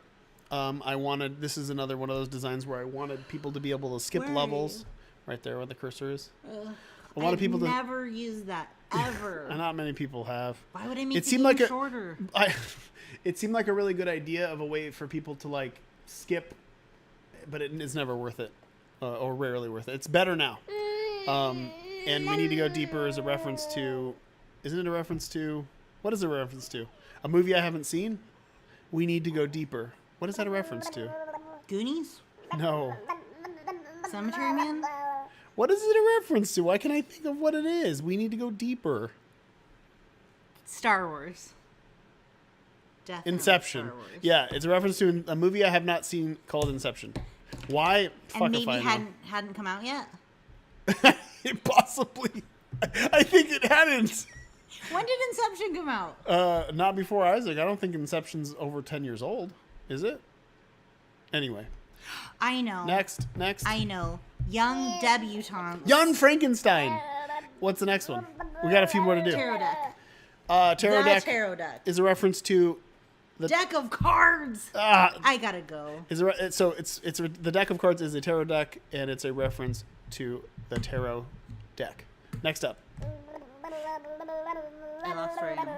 This is another one of those designs where I wanted people to be able to skip Where are levels. you? Right there where the cursor is. A lot of people never use that ever. And not many people have. Why would I make It it seemed like shorter? It seemed like a really good idea of a way for people to like skip, but it's never worth it, or rarely worth it. It's better now. And we need to go deeper as a reference to. Isn't it a reference to? What is it a reference to? A movie I haven't seen. We need to go deeper. What is that a reference to? Goonies? No. Cemetery Man? What is it a reference to? Why can't I think of what it is? We need to go deeper. Star Wars. Definitely Inception. Star Wars. Yeah, it's a reference to a movie I have not seen called Inception. Why? Fuck And if maybe I know. hadn't come out yet. It possibly. I think it hadn't. When did Inception come out? Not before Isaac. I don't think Inception's over 10 years old. Is it? Anyway. I know. Next. I know. Young debutante. Young Frankenstein. What's the next one? We got a few more to do. Tarot deck. Tarot The deck tarot deck. is a reference to Deck of cards. I gotta go. The deck of cards is a tarot deck, and it's a reference to the tarot deck. Next up. I lost where I am.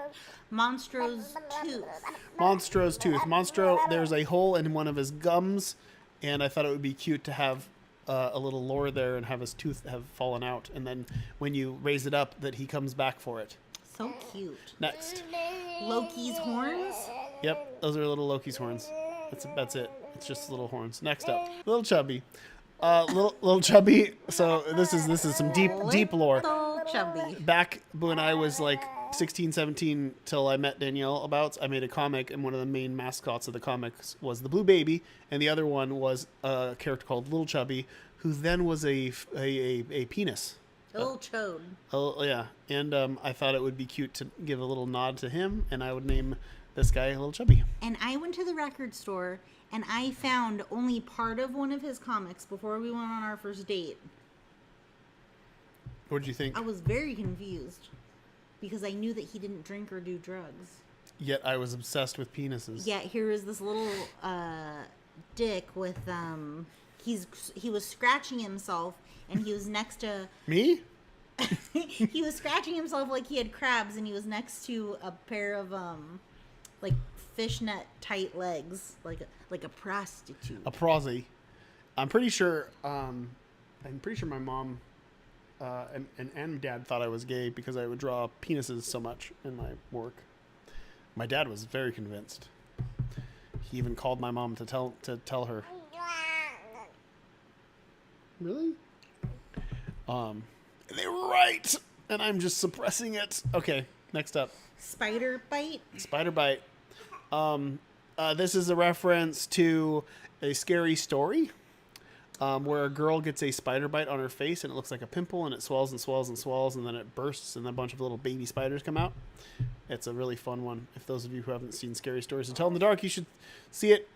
Monstro's tooth. Monstro's tooth. Monstro, there's a hole in one of his gums, and I thought it would be cute to have a little lore there and have his tooth have fallen out, and then when you raise it up, that he comes back for it. So cute. Next. Loki's horns. Yep, those are little Loki's horns. That's it. It's just little horns. Next up, little chubby. Little chubby. So this is some deep lore. Little chubby. Back when I was like 16, 17, till I met Danielle I made a comic, and one of the main mascots of the comics was the blue baby, and the other one was a character called Little Chubby, who then was a penis. Little chode. Oh yeah, and I thought it would be cute to give a little nod to him, and I would name this guy Little Chubby. And I went to the record store and I found only part of one of his comics before we went on our first date. What did you think? I was very confused because I knew that he didn't drink or do drugs. Yet I was obsessed with penises. Yeah, here is this little dick with he was scratching himself, and he was next to Me? he was scratching himself like he had crabs, and he was next to a pair of like fishnet tight legs, like a prostitute. A prosy. I'm pretty sure my mom and dad thought I was gay because I would draw penises so much in my work. My dad was very convinced. He even called my mom to tell her. Really? They were right, and I'm just suppressing it. Okay, next up. Spider bite. Spider bite. This is a reference to a scary story where a girl gets a spider bite on her face, and it looks like a pimple, and it swells and swells and swells, and then it bursts, and then a bunch of little baby spiders come out. It's a really fun one. If those of you who haven't seen Scary Stories to Tell in the Dark, you should see it,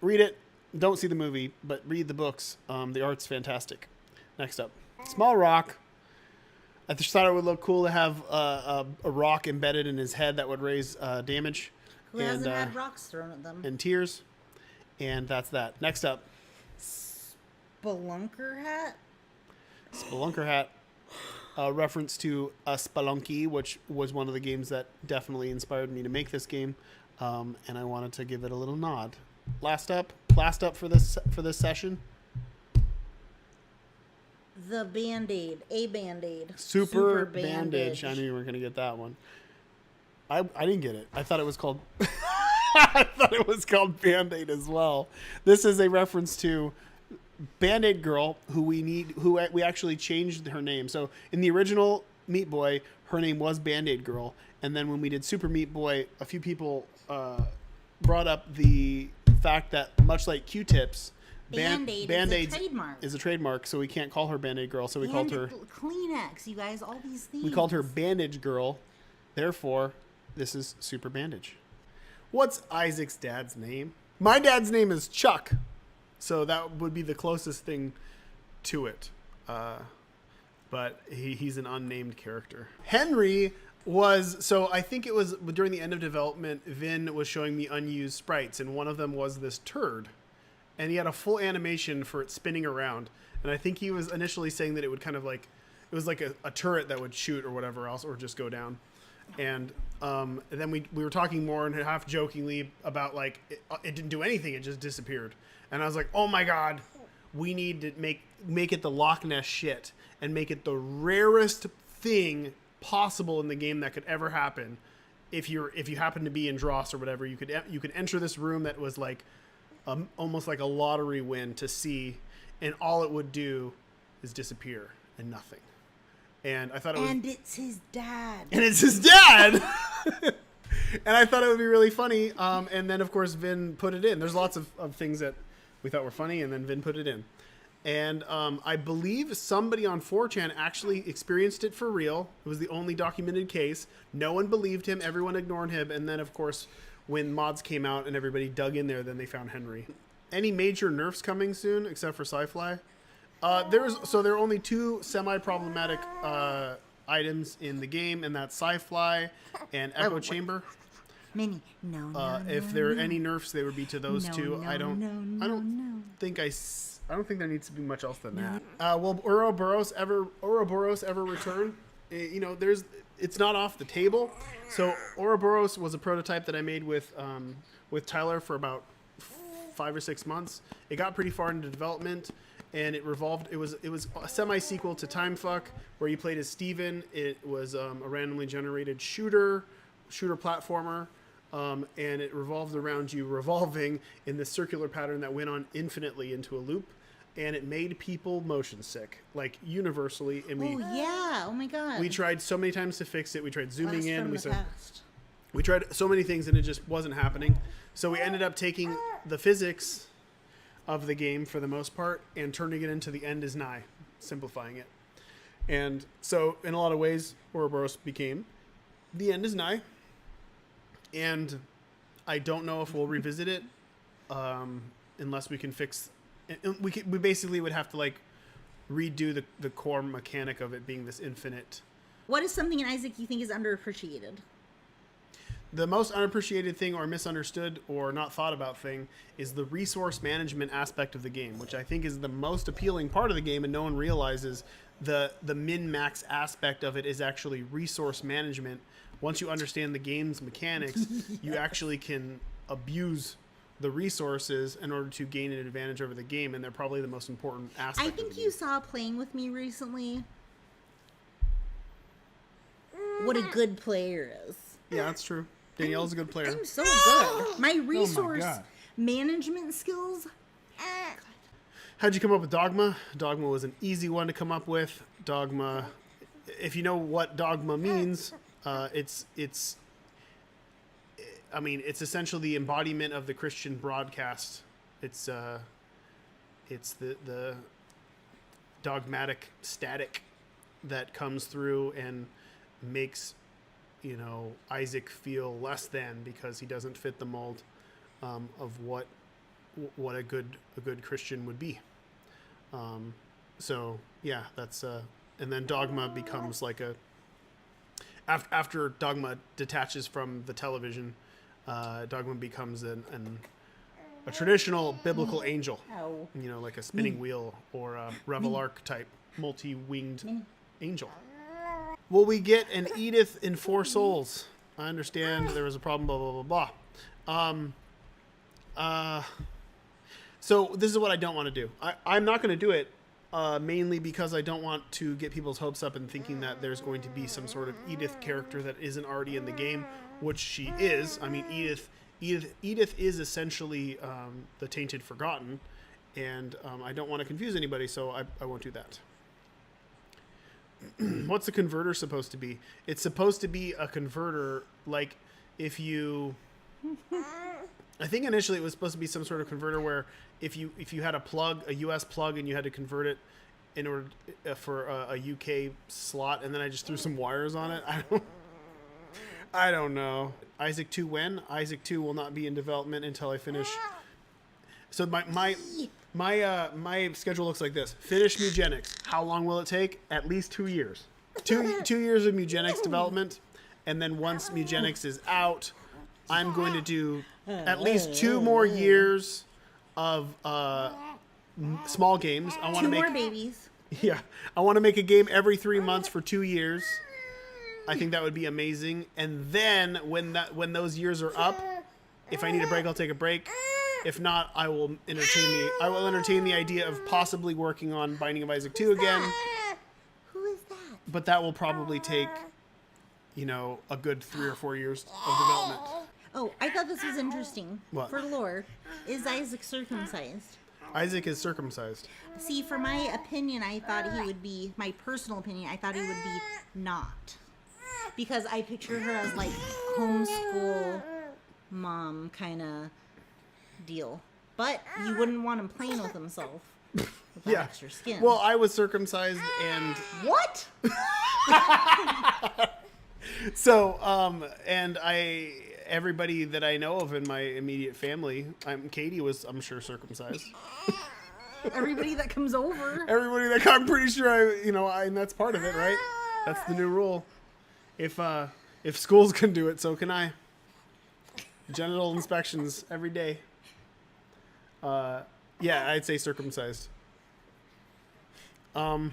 read it. Don't see the movie, but read the books. The art's fantastic. Next up. Small rock. I just thought it would look cool to have a rock embedded in his head that would raise damage. Who hasn't had rocks thrown at them? And tears. And that's that. Next up. Spelunker hat? Spelunker hat. A reference to a Spelunky, which was one of the games that definitely inspired me to make this game. And I wanted to give it a little nod. Last up for this session. The Band-Aid. A Band-Aid. Super bandage. I knew you weren't going to get that one. I didn't get it. I thought it was called I thought it was called Band-Aid as well. This is a reference to Band-Aid Girl, who we actually changed her name. So in the original Meat Boy, her name was Band-Aid Girl, and then when we did Super Meat Boy, a few people brought up the fact that much like Q-tips, Band-Aid is a trademark, so we can't call her Band-Aid Girl. So we called her Kleenex. You guys, all these things. We called her Bandage Girl. Therefore, this is Super Bandage. What's Isaac's dad's name? My dad's name is Chuck, so that would be the closest thing to it. But he's an unnamed character. Henry was, so I think it was during the end of development, Vin was showing me unused sprites, and one of them was this turd. And he had a full animation for it spinning around. And I think he was initially saying that it would kind of like, it was like a turret that would shoot or whatever else, or just go down. And then we were talking more and half jokingly about like, it didn't do anything. It just disappeared. And I was like, oh my God, we need to make it the Loch Ness shit and make it the rarest thing possible in the game that could ever happen. If you happen to be in Dross or whatever, you could enter this room that was like, almost like a lottery win to see, and all it would do is disappear and nothing. And I thought it was... And it's his dad. And it's his dad! And I thought it would be really funny. And then, of course, Vin put it in. There's lots of things that we thought were funny, and then Vin put it in. And I believe somebody on 4chan actually experienced it for real. It was the only documented case. No one believed him. Everyone ignored him. And then, of course, when mods came out and everybody dug in there, then they found Henry. Any major nerfs coming soon, except for Sci-Fly? There are only two semi-problematic items in the game, and that's Sci-Fly and Echo Chamber. Mini. If there are any nerfs, they would be to those two. I don't think there needs to be much else than that. Will Ouroboros ever return? It's not off the table. So Ouroboros was a prototype that I made with Tyler for about 5 or 6 months. It got pretty far into development, and it revolved. It was a semi-sequel to Timefuck, where you played as Steven. It was a randomly generated shooter platformer, and it revolved around you revolving in this circular pattern that went on infinitely into a loop, and it made people motion sick, like universally. And oh my God! We tried so many times to fix it. We tried zooming in. We tried so many things, and it just wasn't happening. So we ended up taking the physics of the game for the most part and turning it into the end is nigh, simplifying it. And so in a lot of ways, Ouroboros became the end is nigh. And I don't know if we'll revisit it unless we can fix. We basically would have to like redo the core mechanic of it being this infinite. What is something in Isaac you think is underappreciated? The most unappreciated thing or misunderstood or not thought about thing is the resource management aspect of the game, which I think is the most appealing part of the game, and no one realizes the min-max aspect of it is actually resource management. Once you understand the game's mechanics, you actually can abuse the resources in order to gain an advantage over the game, and they're probably the most important aspect. I think you saw playing with me recently what a good player is. Yeah, that's true. Danielle's a good player. I'm so good. My resource management skills. How'd you come up with Dogma? Dogma was an easy one to come up with. Dogma, if you know what Dogma means, it's essentially the embodiment of the Christian broadcast. It's the dogmatic static that comes through and makes Isaac feel less than because he doesn't fit the mold of what a good Christian would be. So yeah, that's and then Dogma becomes like after Dogma detaches from the television, Dogma becomes a traditional biblical angel. Oh. You know, like a spinning wheel or a Revelark type multi-winged angel. Will we get an Edith in 4 Souls? I understand there was a problem, blah, blah, blah, blah. So this is what I don't want to do. I'm not going to do it mainly because I don't want to get people's hopes up and thinking that there's going to be some sort of Edith character that isn't already in the game, which she is. I mean, Edith is essentially the Tainted Forgotten, and I don't want to confuse anybody, so I won't do that. What's the converter supposed to be? It's supposed to be a converter, like if you... I think initially it was supposed to be some sort of converter where if you had a plug, a US plug, and you had to convert it in order for a UK slot, and then I just threw some wires on it. I don't know. Isaac 2 when? Isaac 2 will not be in development until I finish. So my schedule looks like this. Finish Mugenics. How long will it take? At least 2 years. 2 years of Mugenics development, and then once Mugenics is out, I'm going to do at least 2 more years of small games. I want to make 2 more babies. Yeah, I want to make a game every 3 months for 2 years. I think that would be amazing. And then when those years are up, if I need a break, I'll take a break. If not, I will entertain the idea of possibly working on Binding of Isaac 2 again. Who is that? But that will probably take, a good 3 or 4 years of development. Oh, I thought this was interesting. What? For lore, is Isaac circumcised? Isaac is circumcised. See, for my opinion, I thought he would be, my personal opinion, I thought he would be not. Because I picture her as like homeschool mom kind of deal. But you wouldn't want him playing with himself with that extra skin. Well, I was circumcised and... What? So, everybody that I know of in my immediate family, Katie was, I'm sure, circumcised. Everybody that comes over. I'm pretty sure and that's part of it, right? That's the new rule. If schools can do it, so can I. Genital inspections every day. Yeah, I'd say circumcised. Do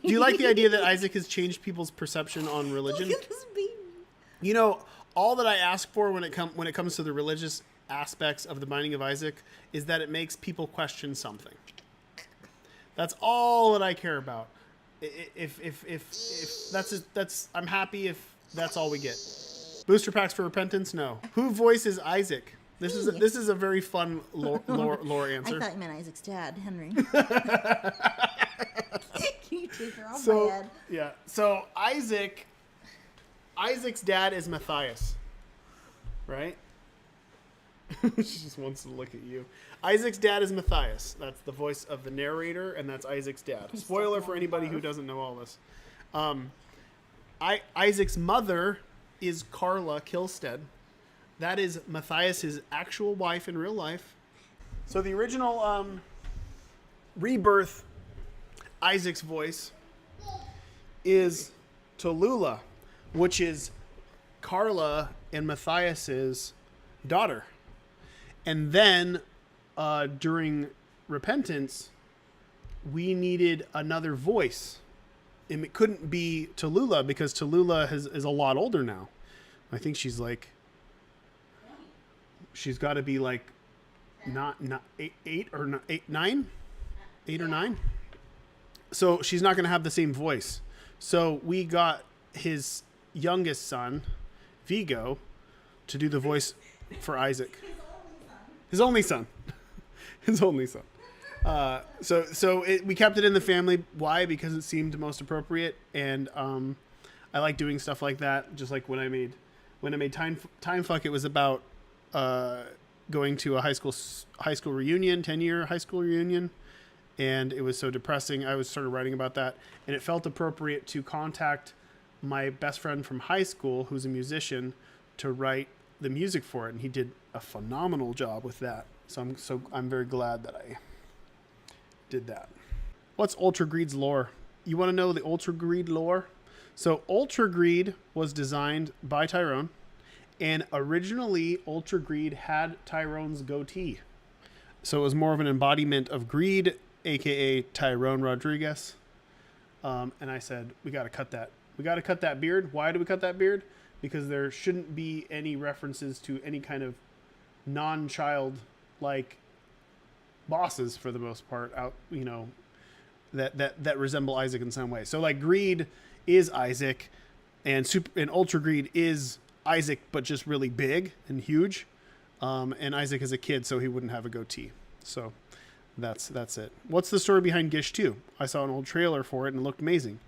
you like the idea that Isaac has changed people's perception on religion? Look at this baby. All that I ask for when it comes to the religious aspects of the Binding of Isaac is that it makes people question something. That's all that I care about. If I'm happy if that's all we get. Booster packs for repentance? No. Who voices Isaac? This is a very fun lore answer. I thought you meant Isaac's dad, Henry. Can you take her off my head? Yeah. So Isaac's dad is Matthias, right? She just wants to look at you. Isaac's dad is Matthias. That's the voice of the narrator, and that's Isaac's dad. Spoiler for anybody who doesn't know all this. Isaac's mother is Carla Kilstead. That is Matthias's actual wife in real life. So the original rebirth Isaac's voice is Tallulah, which is Carla and Matthias's daughter. And then during repentance, we needed another voice. And it couldn't be Tallulah because Tallulah is a lot older now. I think she's got to be like not 8 or 9. So she's not going to have the same voice. So we got his youngest son, Vigo, to do the voice for Isaac. His only son. We kept it in the family. Why? Because it seemed most appropriate, and I like doing stuff like that. Just like when I made Time Fuck, it was about going to a high school reunion, 10-year high school reunion, and it was so depressing. I started writing about that, and it felt appropriate to contact my best friend from high school, who's a musician, to write the music for it, and he did a phenomenal job with that. So I'm very glad that I did that. What's Ultra Greed's lore? You want to know the Ultra Greed lore? So Ultra Greed was designed by Tyrone, and originally Ultra Greed had Tyrone's goatee. So it was more of an embodiment of greed, aka Tyrone Rodriguez. And I said, we got to cut that. We got to cut that beard. Why do we cut that beard? Because there shouldn't be any references to any kind of non-child like bosses for the most part out, you know, that resemble Isaac in some way. So like Greed is Isaac, and Ultra Greed is Isaac, but just really big and huge. And Isaac is a kid, so he wouldn't have a goatee. So that's it. What's the story behind Gish 2? I saw an old trailer for it and it looked amazing.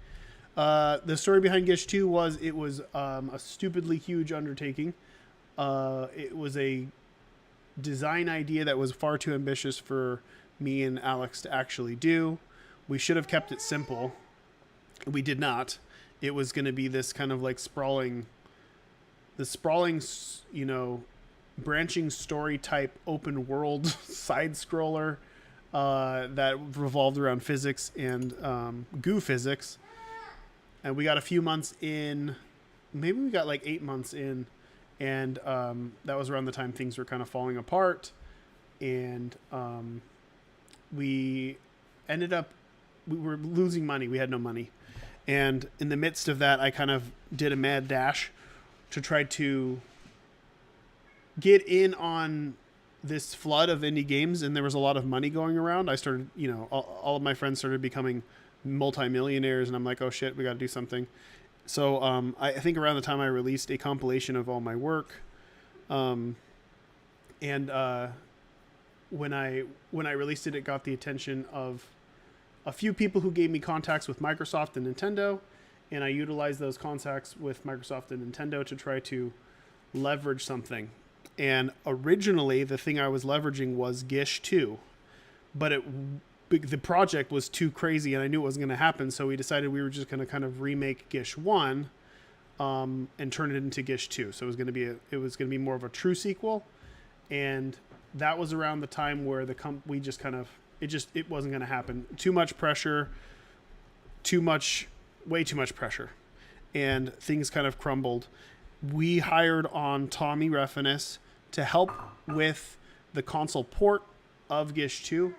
The story behind Gish 2 was it was a stupidly huge undertaking. It was a design idea that was far too ambitious for me and Alex to actually do. We should have kept it simple. We did not. It was going to be this kind of like sprawling, you know, branching story type open world side scroller that revolved around physics and goo physics. And we got a few months in, maybe we got like 8 months in, and that was around the time things were kind of falling apart. And we were losing money. We had no money. And in the midst of that, I kind of did a mad dash to try to get in on this flood of indie games. And there was a lot of money going around. I started, you know, all of my friends started becoming multimillionaires, and I'm like, oh shit, we got to do something. So I think around the time I released a compilation of all my work, and when I released it, it got the attention of a few people who gave me contacts with Microsoft and Nintendo, and I utilized those contacts with Microsoft and Nintendo to try to leverage something. And originally, the thing I was leveraging was Gish 2, but the project was too crazy, and I knew it wasn't going to happen, so we decided we were just going to kind of remake Gish 1 and turn it into Gish 2. So it was going to be more of a true sequel, and that was around the time where we just kind of it wasn't going to happen. Too much pressure, way too much pressure, and things kind of crumbled. We hired on Tommy Reffinus to help with the console port of Gish 2.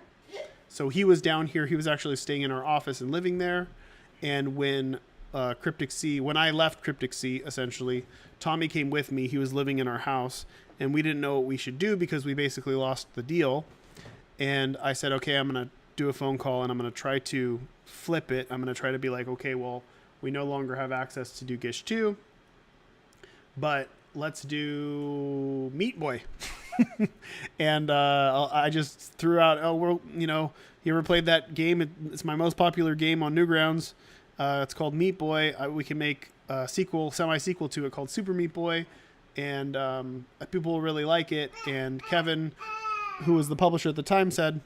So he was down here. He was actually staying in our office and living there. And when when I left Cryptic Sea, essentially, Tommy came with me. He was living in our house, and we didn't know what we should do because we basically lost the deal. And I said, okay, I'm going to do a phone call, and I'm going to try to flip it. I'm going to try to be like, okay, well, we no longer have access to do Gish 2, but let's do Meat Boy. And I just threw out, you ever played that game? It's my most popular game on Newgrounds. It's called Meat Boy. We can make a semi-sequel to it called Super Meat Boy, and people will really like it. And Kevin, who was the publisher at the time, said,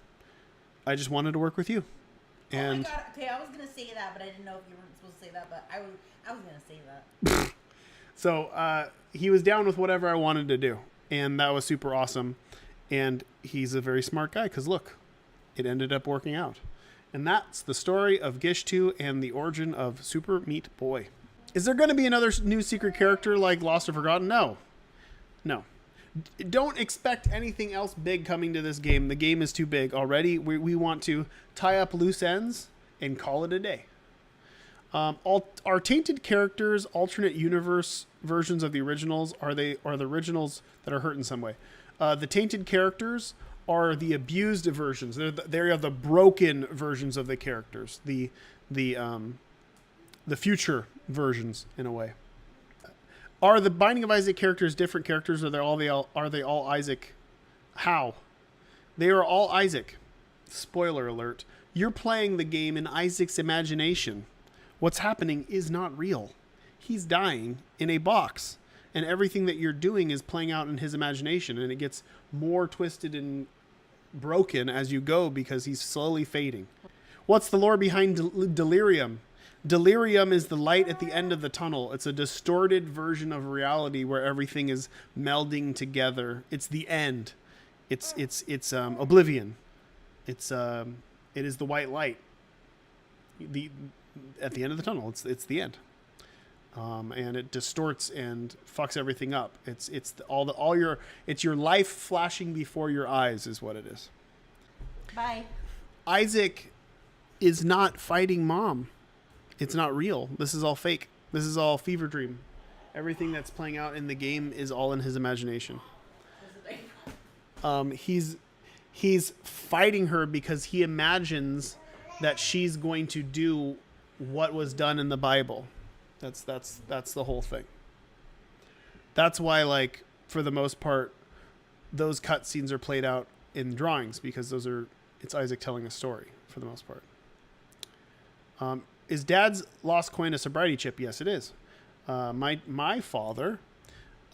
I just wanted to work with you. And oh my God. Okay, I was going to say that, but I didn't know if you weren't supposed to say that, but I was going to say that. So he was down with whatever I wanted to do, and that was super awesome. And he's a very smart guy, because look, it ended up working out. And that's the story of Gish 2 and the origin of Super Meat Boy. Is there going to be another new secret character like Lost or Forgotten? No. Don't expect anything else big coming to this game. The game is too big already. We want to tie up loose ends and call it a day. Are tainted characters alternate universe versions of the originals? Are the originals that are hurt in some way? The tainted characters are the abused versions. They're the broken versions of the characters. The future versions, in a way. Are the Binding of Isaac characters different characters, or are they all Isaac? How? They are all Isaac. Spoiler alert. You're playing the game in Isaac's imagination. What's happening is not real. He's dying in a box, and everything that you're doing is playing out in his imagination, and it gets more twisted and broken as you go because he's slowly fading. What's the lore behind Delirium? Delirium is the light at the end of the tunnel. It's a distorted version of reality where everything is melding together. It's the end. It's Oblivion. It is the white light. At the end of the tunnel. It's the end. and it distorts and fucks everything up. It's your life flashing before your eyes is what it is. Bye. Isaac is not fighting mom. It's not real. This is all fake. This is all fever dream. Everything that's playing out in the game is all in his imagination. He's fighting her because he imagines that she's going to do what was done in the Bible. That's the whole thing. That's why, like, for the most part, those cutscenes are played out in drawings, because it's Isaac telling a story for the most part. Is Dad's lost coin a sobriety chip? Yes, it is. My father,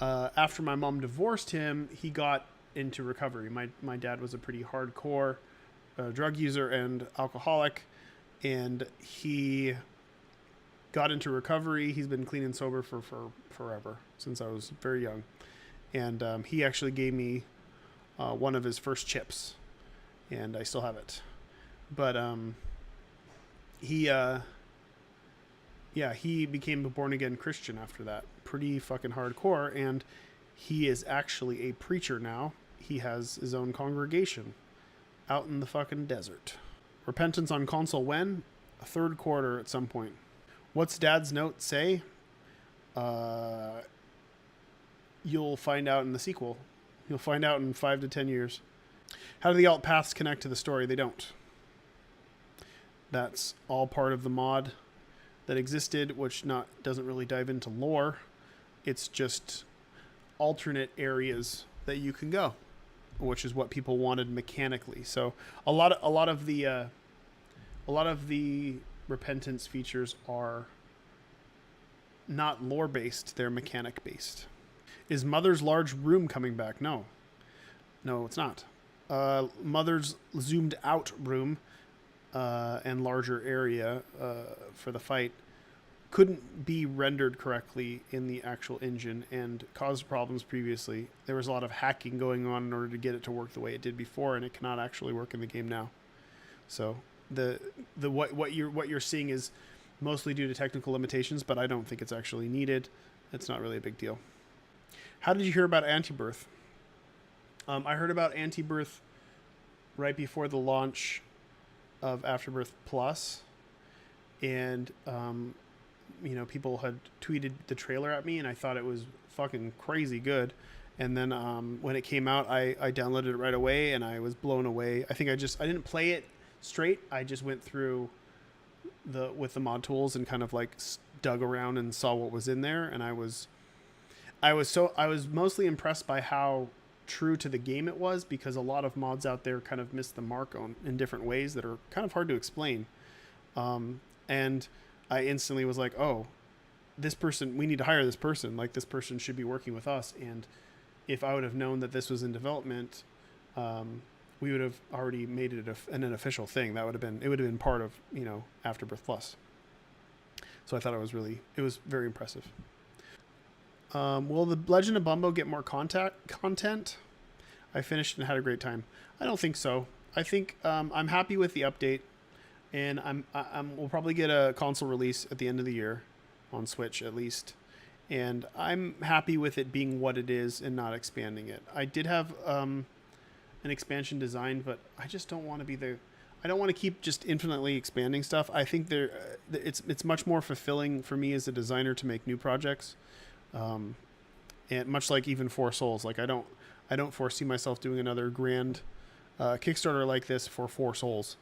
after my mom divorced him, he got into recovery. My dad was a pretty hardcore drug user and alcoholic, and he got into recovery. He's been clean and sober for forever, since I was very young. And he actually gave me one of his first chips, and I still have it. But he became a born-again Christian after that. Pretty fucking hardcore, and he is actually a preacher now. He has his own congregation out in the fucking desert. Repentance on console when? Third quarter at some point. What's Dad's note say? You'll find out in the sequel. You'll find out in 5 to 10 years. How do the alt paths connect to the story? They don't. That's all part of the mod that existed, which doesn't really dive into lore. It's just alternate areas that you can go, which is what people wanted mechanically. So a lot of the repentance features are not lore based; they're mechanic based. Is Mother's large room coming back? No, it's not. Mother's zoomed out room and larger area for the fight couldn't be rendered correctly in the actual engine and caused problems previously. There was a lot of hacking going on in order to get it to work the way it did before, and it cannot actually work in the game now. So what you're seeing is mostly due to technical limitations, but I don't think it's actually needed. It's not really a big deal. How did you hear about Antibirth? I heard about Antibirth right before the launch of Afterbirth Plus, and people had tweeted the trailer at me, and I thought it was fucking crazy good. And then when it came out, I downloaded it right away, and I was blown away. I think I didn't play it straight. I just went through with the mod tools and kind of like dug around and saw what was in there, and I was mostly impressed by how true to the game it was, because a lot of mods out there kind of missed the mark in different ways that are kind of hard to explain. And I instantly was like, oh, this person, we need to hire this person. Like, this person should be working with us. And if I would have known that this was in development, we would have already made it an official thing. It would have been part of, Afterbirth Plus. So I thought it was very impressive. Will the Legend of Bumbo get more content? I finished and had a great time. I don't think so. I think I'm happy with the update, and we'll probably get a console release at the end of the year on Switch at least. And I'm happy with it being what it is and not expanding it. I did have an expansion design, but I just don't want to I don't want to keep just infinitely expanding stuff. I think it's much more fulfilling for me as a designer to make new projects. And much like even Four Souls, like I don't foresee myself doing another grand Kickstarter like this for Four Souls.